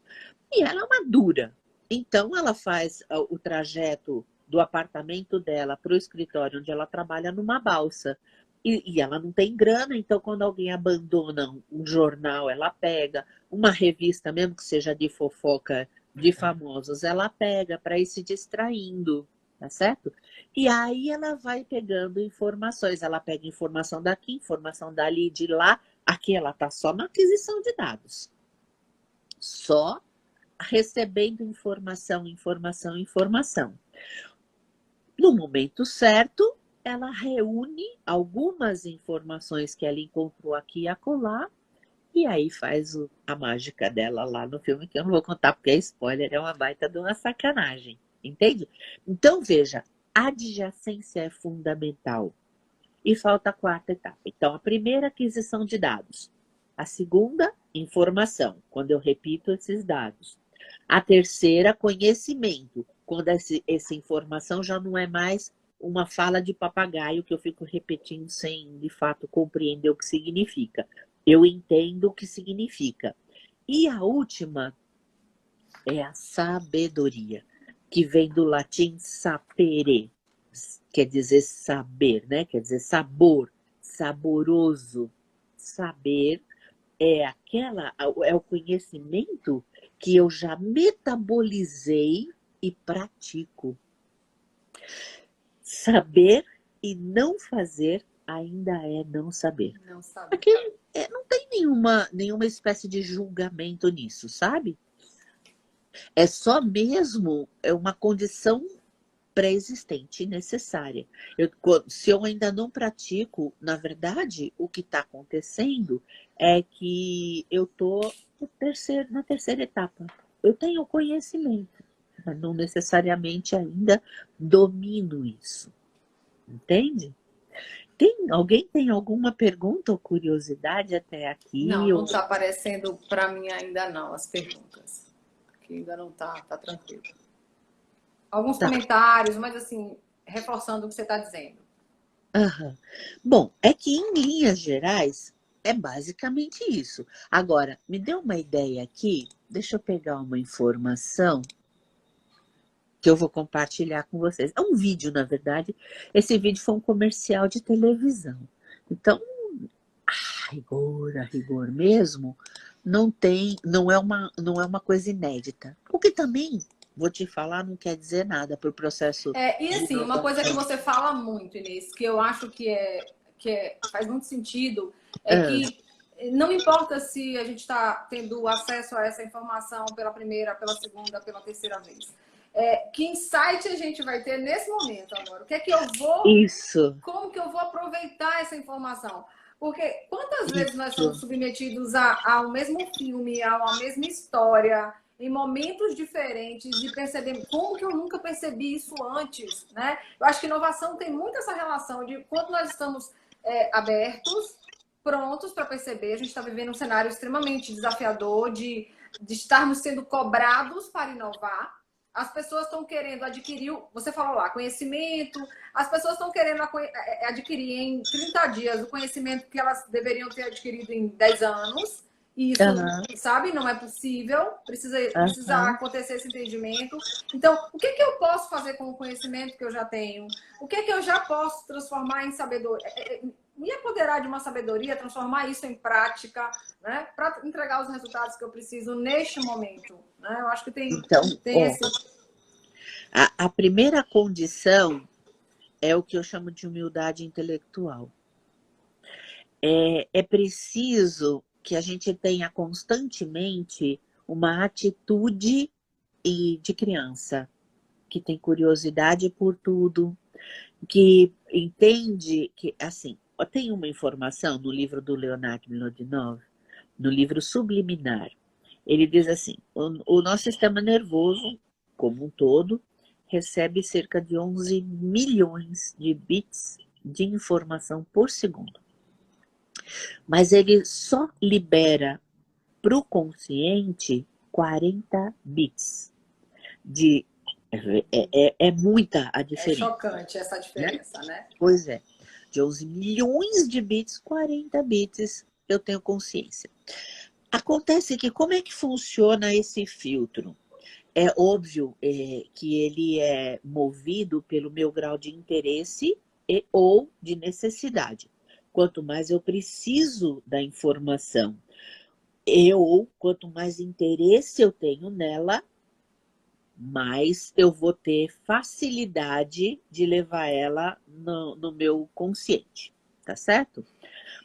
Speaker 1: E ela é uma dura. Então, ela faz o trajeto do apartamento dela para o escritório onde ela trabalha numa balsa. E ela não tem grana, então quando alguém abandona um jornal, ela pega. Uma revista, mesmo que seja de fofoca de famosos, ela pega para ir se distraindo, tá certo? E aí ela vai pegando informações. Ela pega informação daqui, informação dali, de lá, Aqui ela está só na aquisição de dados. Só recebendo informação, informação, informação. No momento certo, ela reúne algumas informações que ela encontrou aqui e acolá, e aí faz a mágica dela lá no filme, que eu não vou contar porque é spoiler, é uma baita de uma sacanagem, entende? Então, veja, adjacência é fundamental. E falta a quarta etapa. Então, a primeira, aquisição de dados. A segunda, informação, quando eu repito esses dados. A terceira, conhecimento, quando essa informação já não é mais uma fala de papagaio que eu fico repetindo sem, de fato, compreender o que significa. Eu entendo o que significa. E a última é a sabedoria, que vem do latim sapere, quer dizer saber, né? Quer dizer sabor, saboroso. Saber é o conhecimento que eu já metabolizei e pratico. Saber e não fazer ainda é não saber.
Speaker 2: Não sabe.
Speaker 1: Porque não tem nenhuma espécie de julgamento nisso, sabe? É só mesmo uma condição pré-existente e necessária. Se eu ainda não pratico, na verdade, o que está acontecendo é que eu estou na terceira etapa. Eu tenho conhecimento, mas não necessariamente ainda domino isso. Entende? Alguém tem alguma pergunta ou curiosidade até aqui?
Speaker 2: Não está aparecendo para mim ainda não as perguntas. Aqui ainda não está, tá tranquilo. Alguns comentários, mas assim, reforçando o que você está dizendo.
Speaker 1: Uhum. Bom, é que em linhas gerais é basicamente isso. Agora, me deu uma ideia aqui, deixa eu pegar uma informação que eu vou compartilhar com vocês. É um vídeo, na verdade. Esse vídeo foi um comercial de televisão. Então, a rigor mesmo, não é uma coisa inédita. O que também, vou te falar, não quer dizer nada para o processo.
Speaker 2: E assim, uma coisa que você fala muito, Inês, que eu acho que faz muito sentido, é que não importa se a gente está tendo acesso a essa informação pela primeira, pela segunda, pela terceira vez. Que insight a gente vai ter nesse momento agora? O que é que eu vou...
Speaker 1: Isso.
Speaker 2: Como que eu vou aproveitar essa informação? Porque quantas vezes nós somos submetidos ao mesmo filme, a uma mesma história, em momentos diferentes, de perceber como que eu nunca percebi isso antes, né? Eu acho que inovação tem muito essa relação de quanto nós estamos abertos, prontos para perceber. A gente está vivendo um cenário extremamente desafiador de estarmos sendo cobrados para inovar. As pessoas estão querendo adquirir, você falou lá, conhecimento. As pessoas estão querendo adquirir em 30 dias o conhecimento que elas deveriam ter adquirido em 10 anos. E isso, sabe, não é possível. Precisa acontecer esse entendimento. Então, o que eu posso fazer com o conhecimento que eu já tenho? O que eu já posso transformar em sabedoria? Me apoderar de uma sabedoria, transformar isso em prática, né? Para entregar os resultados que eu preciso neste momento. Né? Eu acho que tem esse...
Speaker 1: A primeira condição é o que eu chamo de humildade intelectual. É preciso que a gente tenha constantemente uma atitude de criança, que tem curiosidade por tudo, que entende que, assim, tem uma informação no livro do Leonard Mlodinow, no livro Subliminar. Ele diz assim, o nosso sistema nervoso, como um todo, recebe cerca de 11 milhões de bits de informação por segundo. Mas ele só libera para o consciente 40 bits. É muita a diferença.
Speaker 2: É chocante essa diferença, né?
Speaker 1: Pois é. De 11 milhões de bits, 40 bits eu tenho consciência. Acontece que como é que funciona esse filtro? É óbvio que ele é movido pelo meu grau de interesse ou de necessidade. Quanto mais eu preciso da informação, quanto mais interesse eu tenho nela, mais eu vou ter facilidade de levar ela no meu consciente, tá certo?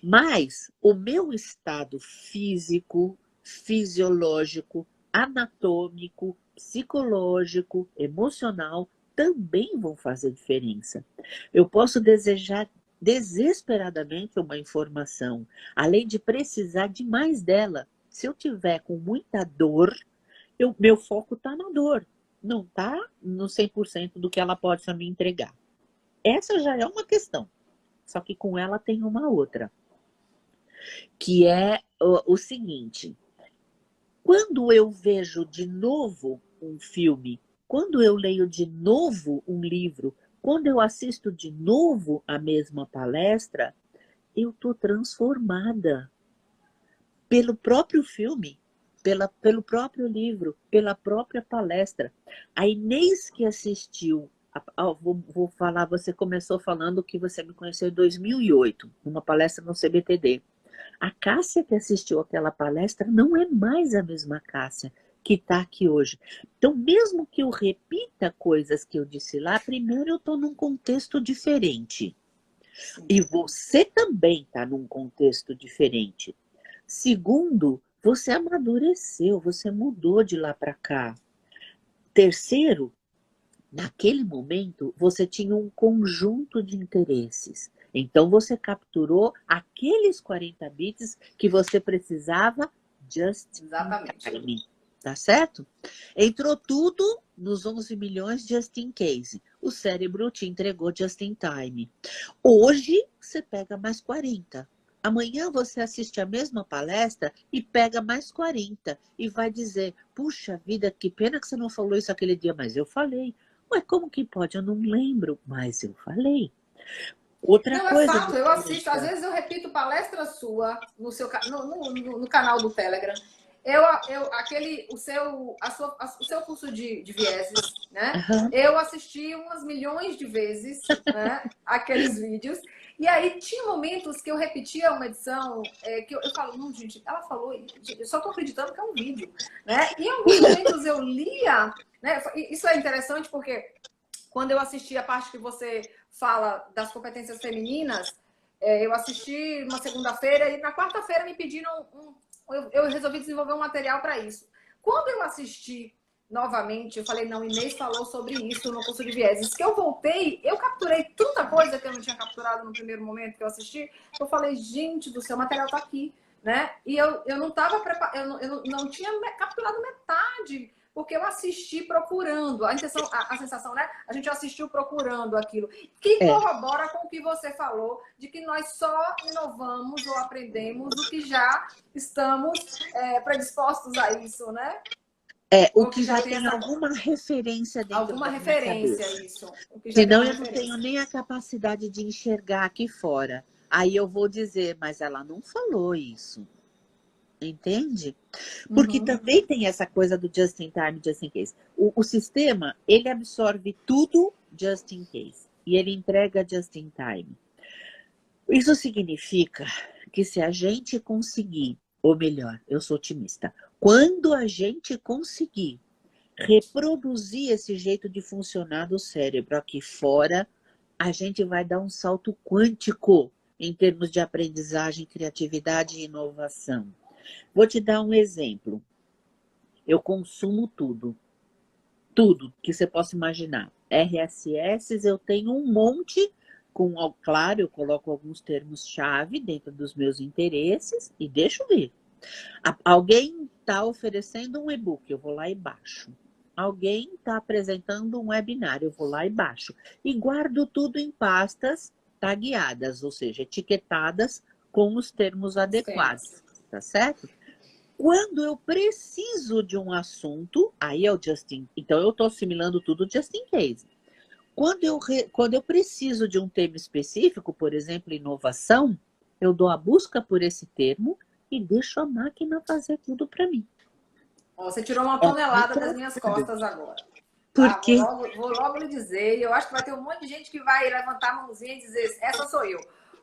Speaker 1: Mas o meu estado físico, fisiológico, anatômico, psicológico, emocional também vão fazer diferença. Eu posso desejar desesperadamente uma informação, além de precisar demais dela. Se eu tiver com muita dor, meu foco está na dor, não está no 100% do que ela possa me entregar. Essa já é uma questão, só que com ela tem uma outra, que é o seguinte: quando eu vejo de novo um filme, quando eu leio de novo um livro, quando eu assisto de novo a mesma palestra, eu estou transformada pelo próprio filme, pelo próprio livro, pela própria palestra. A Inês que assistiu, vou falar, você começou falando que você me conheceu em 2008, numa palestra no CBTD. A Cássia que assistiu aquela palestra não é mais a mesma Cássia que está aqui hoje. Então, mesmo que eu repita coisas que eu disse lá, primeiro eu estou num contexto diferente. E você também está num contexto diferente. Segundo, você amadureceu, você mudou de lá para cá. Terceiro, naquele momento, você tinha um conjunto de interesses. Então, você capturou aqueles 40 bits que você precisava just
Speaker 2: Exatamente.
Speaker 1: in time. Tá certo? Entrou tudo nos 11 milhões just in case. O cérebro te entregou just in time. Hoje, você pega mais 40. Amanhã você assiste a mesma palestra e pega mais 40. E vai dizer, puxa vida, que pena que você não falou isso aquele dia, mas eu falei. Ué, como que pode? Eu não lembro, mas eu falei. Outra
Speaker 2: Não,
Speaker 1: coisa.
Speaker 2: É fato, eu assisto, às vezes eu repito palestra sua no canal do Telegram. O seu curso de vieses, né?
Speaker 1: Uhum.
Speaker 2: Eu assisti umas milhões de vezes, né? Aqueles vídeos. E aí tinha momentos que eu repetia uma edição, que eu falo, não, gente, ela falou, eu só tô acreditando que é um vídeo, né? E em alguns momentos eu lia, né? Isso é interessante porque quando eu assisti a parte que você fala das competências femininas, eu assisti uma segunda-feira e na quarta-feira me pediram eu resolvi desenvolver um material para isso. Quando eu assisti novamente, eu falei, não, Inês falou sobre isso no curso de vieses. Que eu voltei, eu capturei tanta coisa que eu não tinha capturado no primeiro momento que eu assisti. Eu falei, gente do céu, o material tá aqui, né? E eu não estava preparado, eu não tinha capturado metade, porque eu assisti procurando. A sensação, né? A gente assistiu procurando aquilo. Que corrobora com o que você falou, de que nós só inovamos ou aprendemos o que já estamos predispostos a isso, né?
Speaker 1: O que já tem alguma referência dentro
Speaker 2: alguma
Speaker 1: da
Speaker 2: referência,
Speaker 1: minha cabeça.
Speaker 2: isso.
Speaker 1: Senão eu não tenho nem a capacidade de enxergar aqui fora. Aí eu vou dizer, mas ela não falou isso. Entende? Porque também tem essa coisa do just in time, just in case. O sistema, ele absorve tudo just in case. E ele entrega just in time. Isso significa que se a gente conseguir, ou melhor, eu sou otimista, quando a gente conseguir reproduzir esse jeito de funcionar do cérebro aqui fora, a gente vai dar um salto quântico em termos de aprendizagem, criatividade e inovação. Vou te dar um exemplo. Eu consumo tudo. Tudo que você possa imaginar. RSS eu tenho um monte, claro, eu coloco alguns termos-chave dentro dos meus interesses e deixo ver. Alguém está oferecendo um e-book, eu vou lá e baixo. Alguém está apresentando um webinar, eu vou lá e baixo. E guardo tudo em pastas tagueadas, ou seja, etiquetadas com os termos adequados. Tá certo? Quando eu preciso de um assunto, aí é o Justin. Então eu estou assimilando tudo just in case. Quando eu preciso de um tema específico, por exemplo, inovação, eu dou a busca por esse termo e deixo a máquina fazer tudo para mim.
Speaker 2: Você tirou uma tonelada das minhas costas agora.
Speaker 1: Por quê?
Speaker 2: Vou logo lhe dizer, e eu acho que vai ter um monte de gente que vai levantar a mãozinha e dizer, essa sou eu.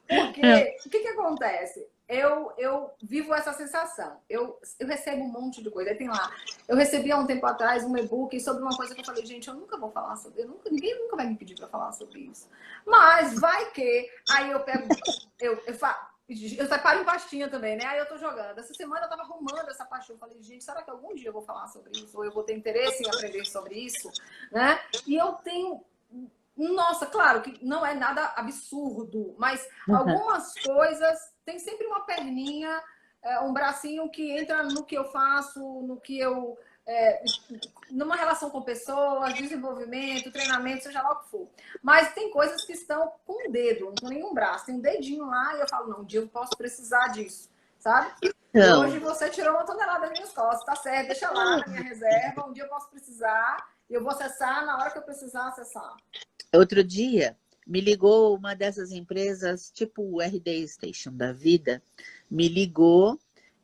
Speaker 2: Porque o que acontece? Eu vivo essa sensação. Eu recebo um monte de coisa. Aí tem lá. Eu recebi há um tempo atrás um e-book sobre uma coisa que eu falei, gente, eu nunca vou falar sobre isso. Ninguém nunca vai me pedir para falar sobre isso. Mas vai que. Aí eu pego. Eu separo em pastinha também, né? Aí eu tô jogando. Essa semana eu tava arrumando essa pastinha. Eu falei, gente, será que algum dia eu vou falar sobre isso? Ou eu vou ter interesse em aprender sobre isso? Né? E eu tenho... Nossa, claro que não é nada absurdo, mas
Speaker 1: Uhum.
Speaker 2: algumas coisas tem sempre uma perninha, um bracinho que entra no que eu faço, no que eu... numa relação com pessoas, desenvolvimento, treinamento, seja lá o que for. Mas tem coisas que estão com o dedo, não com nenhum braço. Tem um dedinho lá e eu falo, não, um dia eu posso precisar disso, sabe? E hoje
Speaker 1: Então,
Speaker 2: você tirou uma tonelada das minhas costas, tá certo, deixa lá na minha reserva, um dia eu posso precisar e eu vou acessar na hora que eu precisar acessar.
Speaker 1: outro dia me ligou uma dessas empresas, tipo o RD Station da vida, me ligou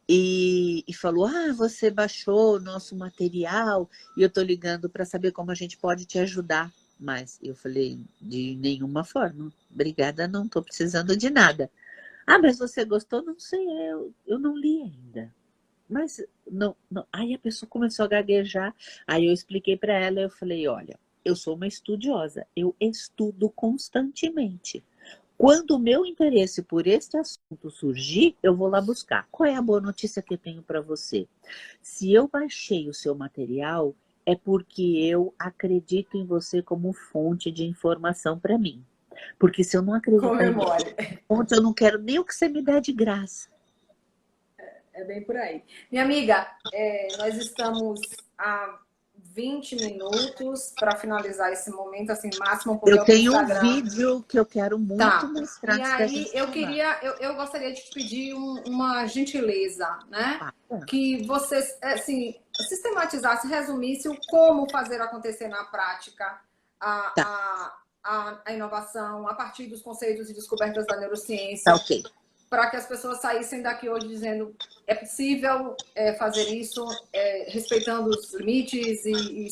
Speaker 1: e falou: Ah, você baixou o nosso material e eu tô ligando para saber como a gente pode te ajudar. Mas eu falei: de nenhuma forma, obrigada, não tô precisando de nada. Ah, mas você gostou? Não sei, eu não li ainda. Mas não, não. Aí a pessoa começou a gaguejar. Aí eu expliquei para ela, eu falei: olha, eu sou uma estudiosa, eu estudo constantemente. Quando o meu interesse por este assunto surgir, eu vou lá buscar. Qual é a boa notícia que eu tenho para você? Se eu baixei o seu material, é porque eu acredito em você como fonte de informação para mim. Porque se eu não acreditar em você
Speaker 2: Comemore.
Speaker 1: como fonte, eu não quero nem o que você me der de graça.
Speaker 2: É bem por aí. Minha amiga, nós estamos a 20 minutos para finalizar esse momento, assim, máximo, porque
Speaker 1: Eu
Speaker 2: o meu
Speaker 1: tenho um
Speaker 2: Instagram
Speaker 1: vídeo que eu quero muito
Speaker 2: tá.
Speaker 1: mostrar
Speaker 2: E
Speaker 1: antes da
Speaker 2: aí
Speaker 1: gente
Speaker 2: eu
Speaker 1: acabar.
Speaker 2: queria, eu gostaria de te pedir uma gentileza, né?
Speaker 1: Ah, tá.
Speaker 2: Que você, assim, sistematizasse, resumisse o como fazer acontecer na prática
Speaker 1: Tá,
Speaker 2: a inovação a partir dos conceitos e descobertas da
Speaker 1: tá
Speaker 2: neurociência,
Speaker 1: ok.
Speaker 2: para que as pessoas saíssem daqui hoje dizendo é possível fazer isso, respeitando os limites e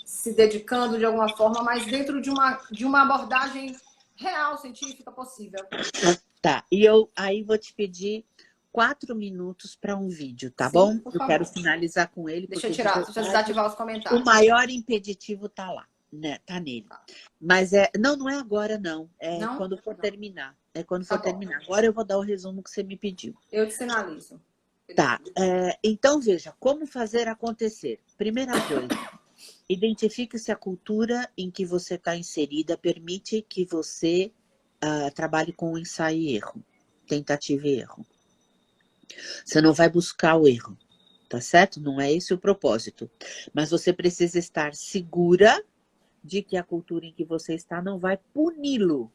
Speaker 2: se dedicando de alguma forma, mas dentro de uma abordagem real, científica possível.
Speaker 1: Tá, e eu aí vou te pedir 4 minutos para um vídeo, tá
Speaker 2: Sim,
Speaker 1: bom?
Speaker 2: por
Speaker 1: Eu quero
Speaker 2: favor.
Speaker 1: finalizar com ele,
Speaker 2: Deixa eu
Speaker 1: porque de
Speaker 2: tirar, deixa eu
Speaker 1: verdade
Speaker 2: desativar os
Speaker 1: o
Speaker 2: comentários.
Speaker 1: maior impeditivo tá lá, né? Tá nele.
Speaker 2: Tá.
Speaker 1: Mas não, não é agora, não. É
Speaker 2: Não?
Speaker 1: quando for
Speaker 2: Não.
Speaker 1: terminar. É quando
Speaker 2: Tá
Speaker 1: for
Speaker 2: bom.
Speaker 1: terminar. Agora eu vou dar o resumo que você me pediu.
Speaker 2: Eu te sinalizo.
Speaker 1: Tá. Então, veja, como fazer acontecer. Primeira coisa, identifique se a cultura em que você está inserida permite que você trabalhe com ensaio e erro, tentativa e erro. Você não vai buscar o erro, tá certo? Não é esse o propósito. Mas você precisa estar segura de que a cultura em que você está não vai puni-lo,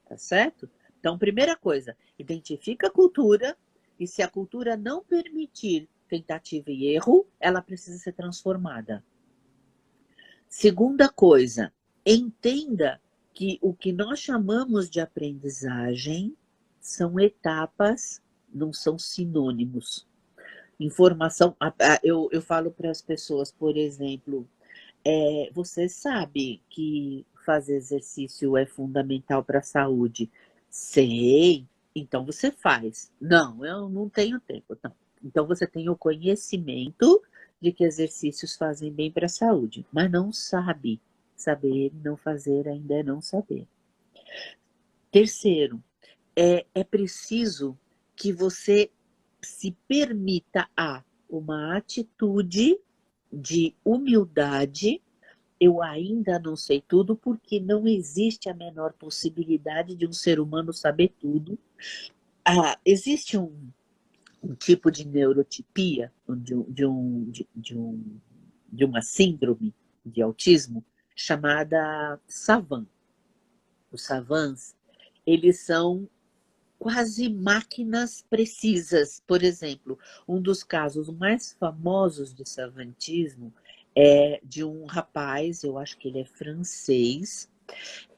Speaker 1: tá certo? Então, primeira coisa, identifica a cultura e se a cultura não permitir tentativa e erro, ela precisa ser transformada. Segunda coisa, entenda que o que nós chamamos de aprendizagem são etapas, não são sinônimos. Informação, eu falo para as pessoas, por exemplo, você sabe que fazer exercício é fundamental para a saúde? Sei, então você faz. Não, eu não tenho tempo. Não. Então você tem o conhecimento de que exercícios fazem bem para a saúde, mas não sabe. Saber e não fazer ainda é não saber. Terceiro, é preciso que você se permita uma atitude de humildade. Eu ainda não sei tudo, porque não existe a menor possibilidade de um ser humano saber tudo. Existe um tipo de neurotipia, de uma síndrome de autismo chamada savant. Os savants, eles são quase máquinas precisas. Por exemplo, um dos casos mais famosos de savantismo é de um rapaz, eu acho que ele é francês,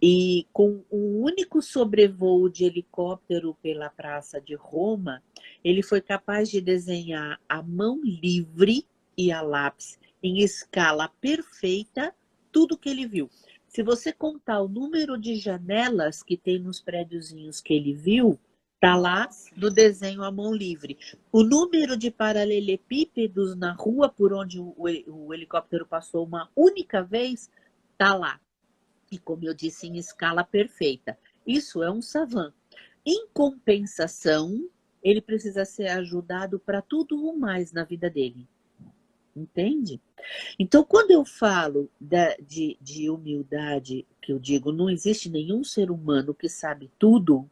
Speaker 1: e com um único sobrevoo de helicóptero pela Praça de Roma, ele foi capaz de desenhar a mão livre e a lápis em escala perfeita tudo que ele viu. Se você contar o número de janelas que tem nos prédiozinhos que ele viu, tá lá
Speaker 2: Nossa.
Speaker 1: no desenho à mão livre. O número de paralelepípedos na rua por onde o helicóptero passou uma única vez, tá lá. E como eu disse, em escala perfeita. Isso é um savant. Em compensação, ele precisa ser ajudado para tudo o mais na vida dele. Entende? Então, quando eu falo de humildade, que eu digo, não existe nenhum ser humano que sabe tudo,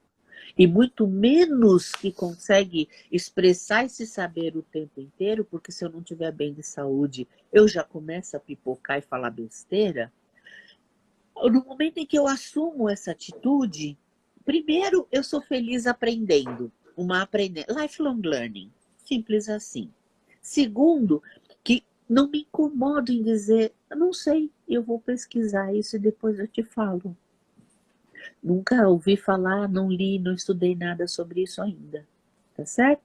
Speaker 1: e muito menos que consegue expressar esse saber o tempo inteiro, porque se eu não tiver bem de saúde, eu já começo a pipocar e falar besteira. No momento em que eu assumo essa atitude, primeiro, eu sou feliz aprendendo, lifelong learning, simples assim. Segundo, que não me incomodo em dizer, eu não sei, eu vou pesquisar isso e depois eu te falo. Nunca ouvi falar, não li, não estudei nada sobre isso ainda, tá certo?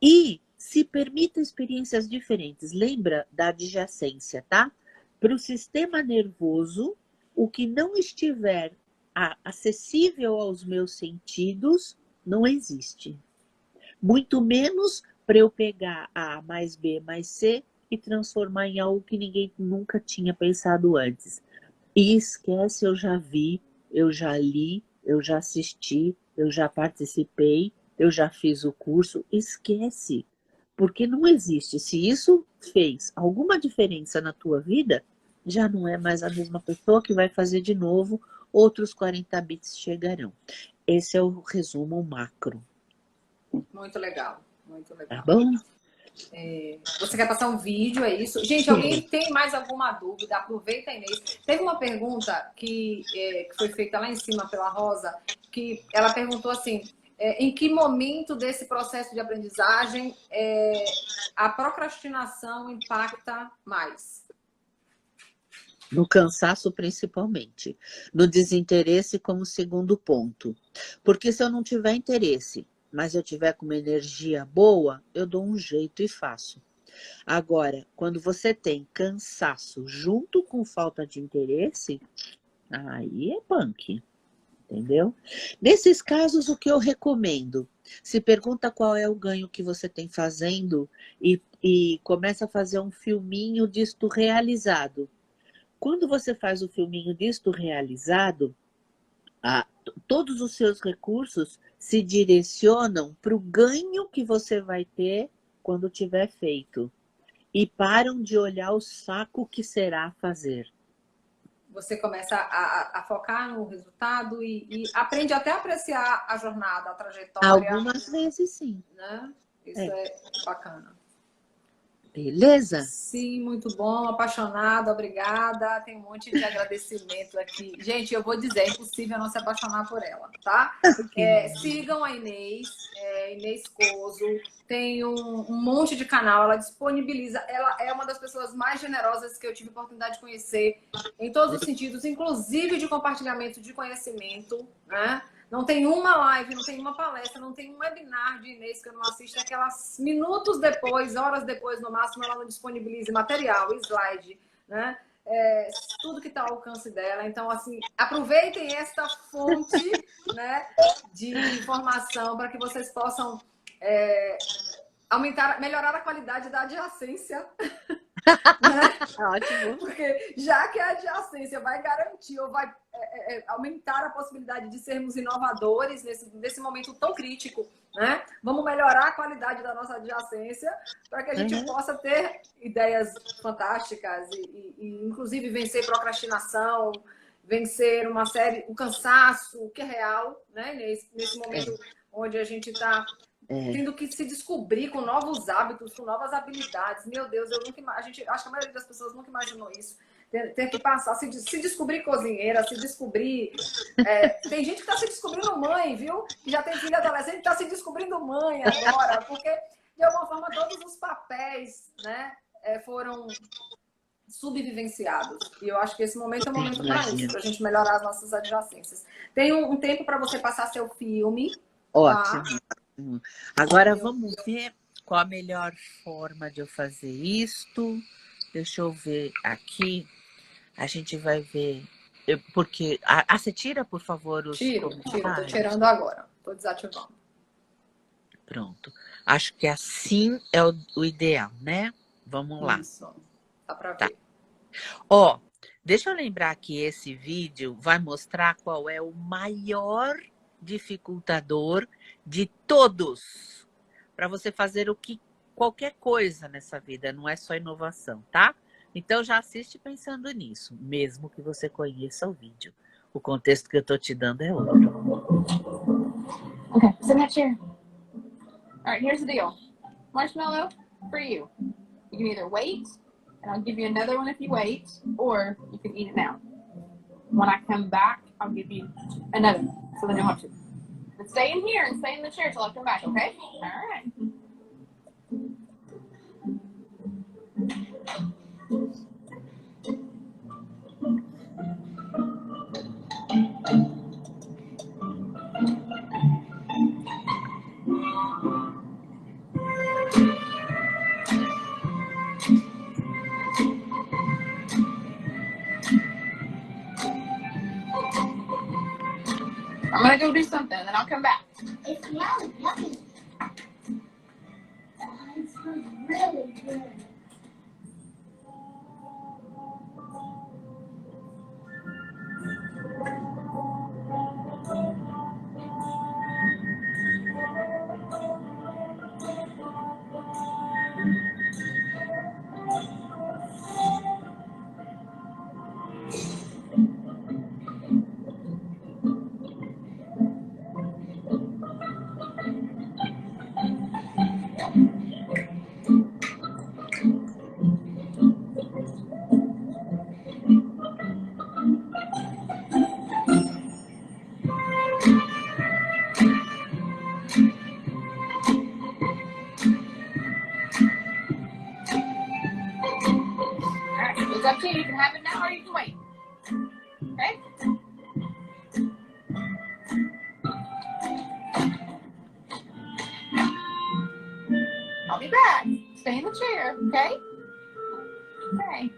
Speaker 1: E se permita experiências diferentes. Lembra da adjacência, tá? Para o sistema nervoso, o que não estiver acessível aos meus sentidos não existe. Muito menos para eu pegar A mais B mais C e transformar em algo que ninguém nunca tinha pensado antes. E esquece, eu já vi, eu já li, eu já assisti, eu já participei, eu já fiz o curso. Esquece, porque não existe. Se isso fez alguma diferença na tua vida, já não é mais a mesma pessoa que vai fazer de novo, outros 40 bits chegarão. Esse é o resumo macro.
Speaker 2: Muito legal, muito
Speaker 1: Tá
Speaker 2: legal.
Speaker 1: bom?
Speaker 2: Você quer passar um vídeo, é isso? Gente, alguém tem mais alguma dúvida? Aproveita, Inês. Teve uma pergunta que foi feita lá em cima pela Rosa, que ela perguntou assim, em que momento desse processo de aprendizagem a procrastinação impacta mais?
Speaker 1: No cansaço, principalmente. No desinteresse, como segundo ponto. Porque se eu não tiver interesse, mas eu tiver com uma energia boa, eu dou um jeito e faço. Agora, quando você tem cansaço junto com falta de interesse, aí é punk, entendeu? Nesses casos, o que eu recomendo? Se pergunta qual é o ganho que você tem fazendo e começa a fazer um filminho disto realizado. Quando você faz o filminho disto realizado, todos os seus recursos se direcionam para o ganho que você vai ter quando tiver feito. E param de olhar o saco que será fazer.
Speaker 2: Você começa a focar no resultado e aprende até a apreciar a jornada, a trajetória.
Speaker 1: Algumas vezes, sim.
Speaker 2: Né? Isso é bacana.
Speaker 1: Beleza?
Speaker 2: Sim, muito bom, apaixonada, obrigada. Tem um monte de agradecimento aqui. Gente, eu vou dizer, é impossível não se apaixonar por ela, tá? Sigam a Inês, Inês Coso. Tem um monte de canal, ela disponibiliza. Ela é uma das pessoas mais generosas que eu tive a oportunidade de conhecer, em todos os sentidos, inclusive de compartilhamento de conhecimento, né? Não tem uma live, não tem uma palestra, não tem um webinar de Inês que eu não assisto, aquelas minutos depois, horas depois, no máximo, ela não disponibiliza material, slide, né? Tudo que está ao alcance dela. Então, assim, aproveitem esta fonte, né, de informação para que vocês possam melhorar a qualidade da adjacência. Né?
Speaker 1: Ótimo.
Speaker 2: Porque já que a adjacência vai garantir ou vai aumentar a possibilidade de sermos inovadores nesse momento tão crítico, né? Vamos melhorar a qualidade da nossa adjacência para que a gente possa ter ideias fantásticas e inclusive vencer procrastinação, vencer o cansaço, que é real, né? Nesse momento onde a gente está tendo que se descobrir com novos hábitos, com novas habilidades. Meu Deus, acho que a maioria das pessoas nunca imaginou isso. Ter que passar, se descobrir cozinheira, se descobrir... tem gente que está se descobrindo mãe, viu? Que já tem filha adolescente, está se descobrindo mãe agora, porque, de alguma forma, todos os papéis, né, foram subvivenciados. E eu acho que esse momento é um momento para isso, para a gente melhorar as nossas adjacências. Tem um tempo para você passar seu filme.
Speaker 1: Ótimo. Tá? Agora vamos ver qual a melhor forma de eu fazer isto. Deixa eu ver aqui. A gente vai ver. Porque. Você tira, por favor, os comentários?
Speaker 2: Tô tirando agora. Tô desativando.
Speaker 1: Pronto. Acho que assim é o ideal, né? Vamos lá.
Speaker 2: Isso. Dá pra ver.
Speaker 1: Deixa eu lembrar que esse vídeo vai mostrar qual é o maior dificultador de todos, para você fazer qualquer coisa nessa vida, não é só inovação, tá? Então já assiste pensando nisso, mesmo que você conheça o vídeo. O contexto que eu tô te dando é outro.
Speaker 3: Okay, sit in that chair. All right, here's the deal. Marshmallow, for you. You can either wait, and I'll give you another one if you wait, or you can eat it now. When I come back, I'll give you another one, so then you'll have to. But stay in here and stay in the chair till I come back, okay? All right. I'm gonna go do something, and then I'll come back.
Speaker 4: It smells yummy. It smells really good.
Speaker 3: All right, it's up to you. You can have it now, or you can wait. Okay? I'll be back. Stay in the chair, okay? Okay.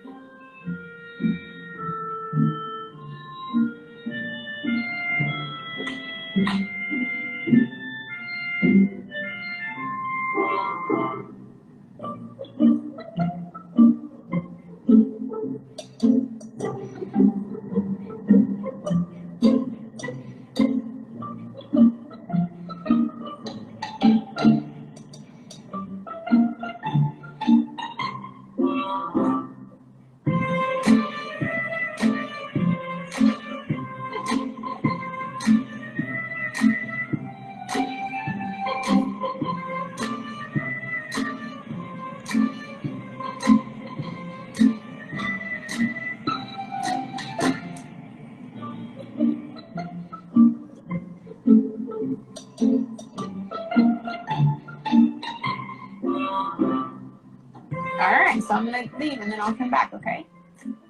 Speaker 3: All right, so I'm gonna leave and then I'll come back, okay?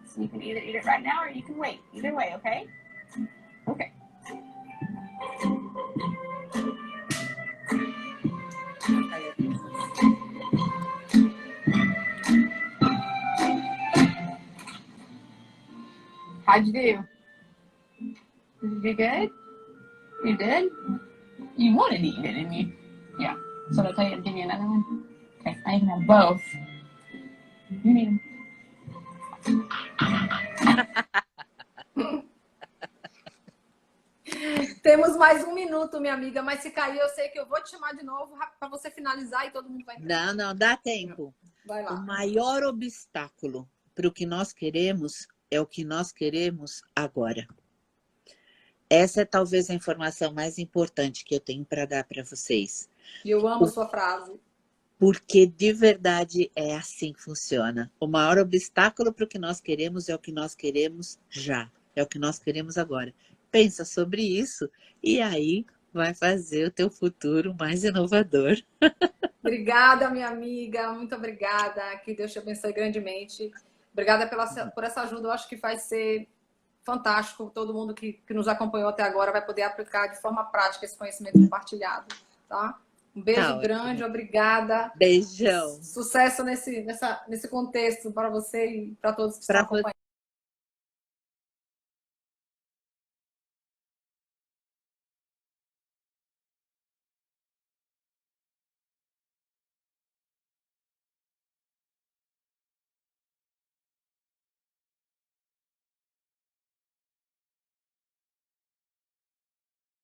Speaker 3: So you can either eat it right now or you can wait. Either way, okay? Okay. How'd you do? Did you do good? You did? You wanted to eat it, didn't you? Yeah. So did I tell you to give you another one? Okay, I can have both. You need them.
Speaker 2: Temos mais um minuto, minha amiga, mas se cair, eu sei que eu vou te chamar de novo para você finalizar e todo mundo vai entrar.
Speaker 1: Não, dá tempo.
Speaker 2: Vai lá.
Speaker 1: O maior obstáculo para o que nós queremos é o que nós queremos agora. Essa é talvez a informação mais importante que eu tenho para dar para vocês.
Speaker 2: E eu amo sua frase.
Speaker 1: Porque de verdade é assim que funciona. O maior obstáculo para o que nós queremos é o que nós queremos já. É o que nós queremos agora. Pensa sobre isso e aí vai fazer o teu futuro mais inovador.
Speaker 2: Obrigada, minha amiga. Muito obrigada. Que Deus te abençoe grandemente. Obrigada por essa ajuda. Eu acho que vai ser fantástico. Todo mundo que nos acompanhou até agora vai poder aplicar de forma prática esse conhecimento compartilhado. Tá? Um beijo grande. Obrigada.
Speaker 1: Beijão.
Speaker 2: Sucesso nesse contexto para você e para todos que estão acompanhando.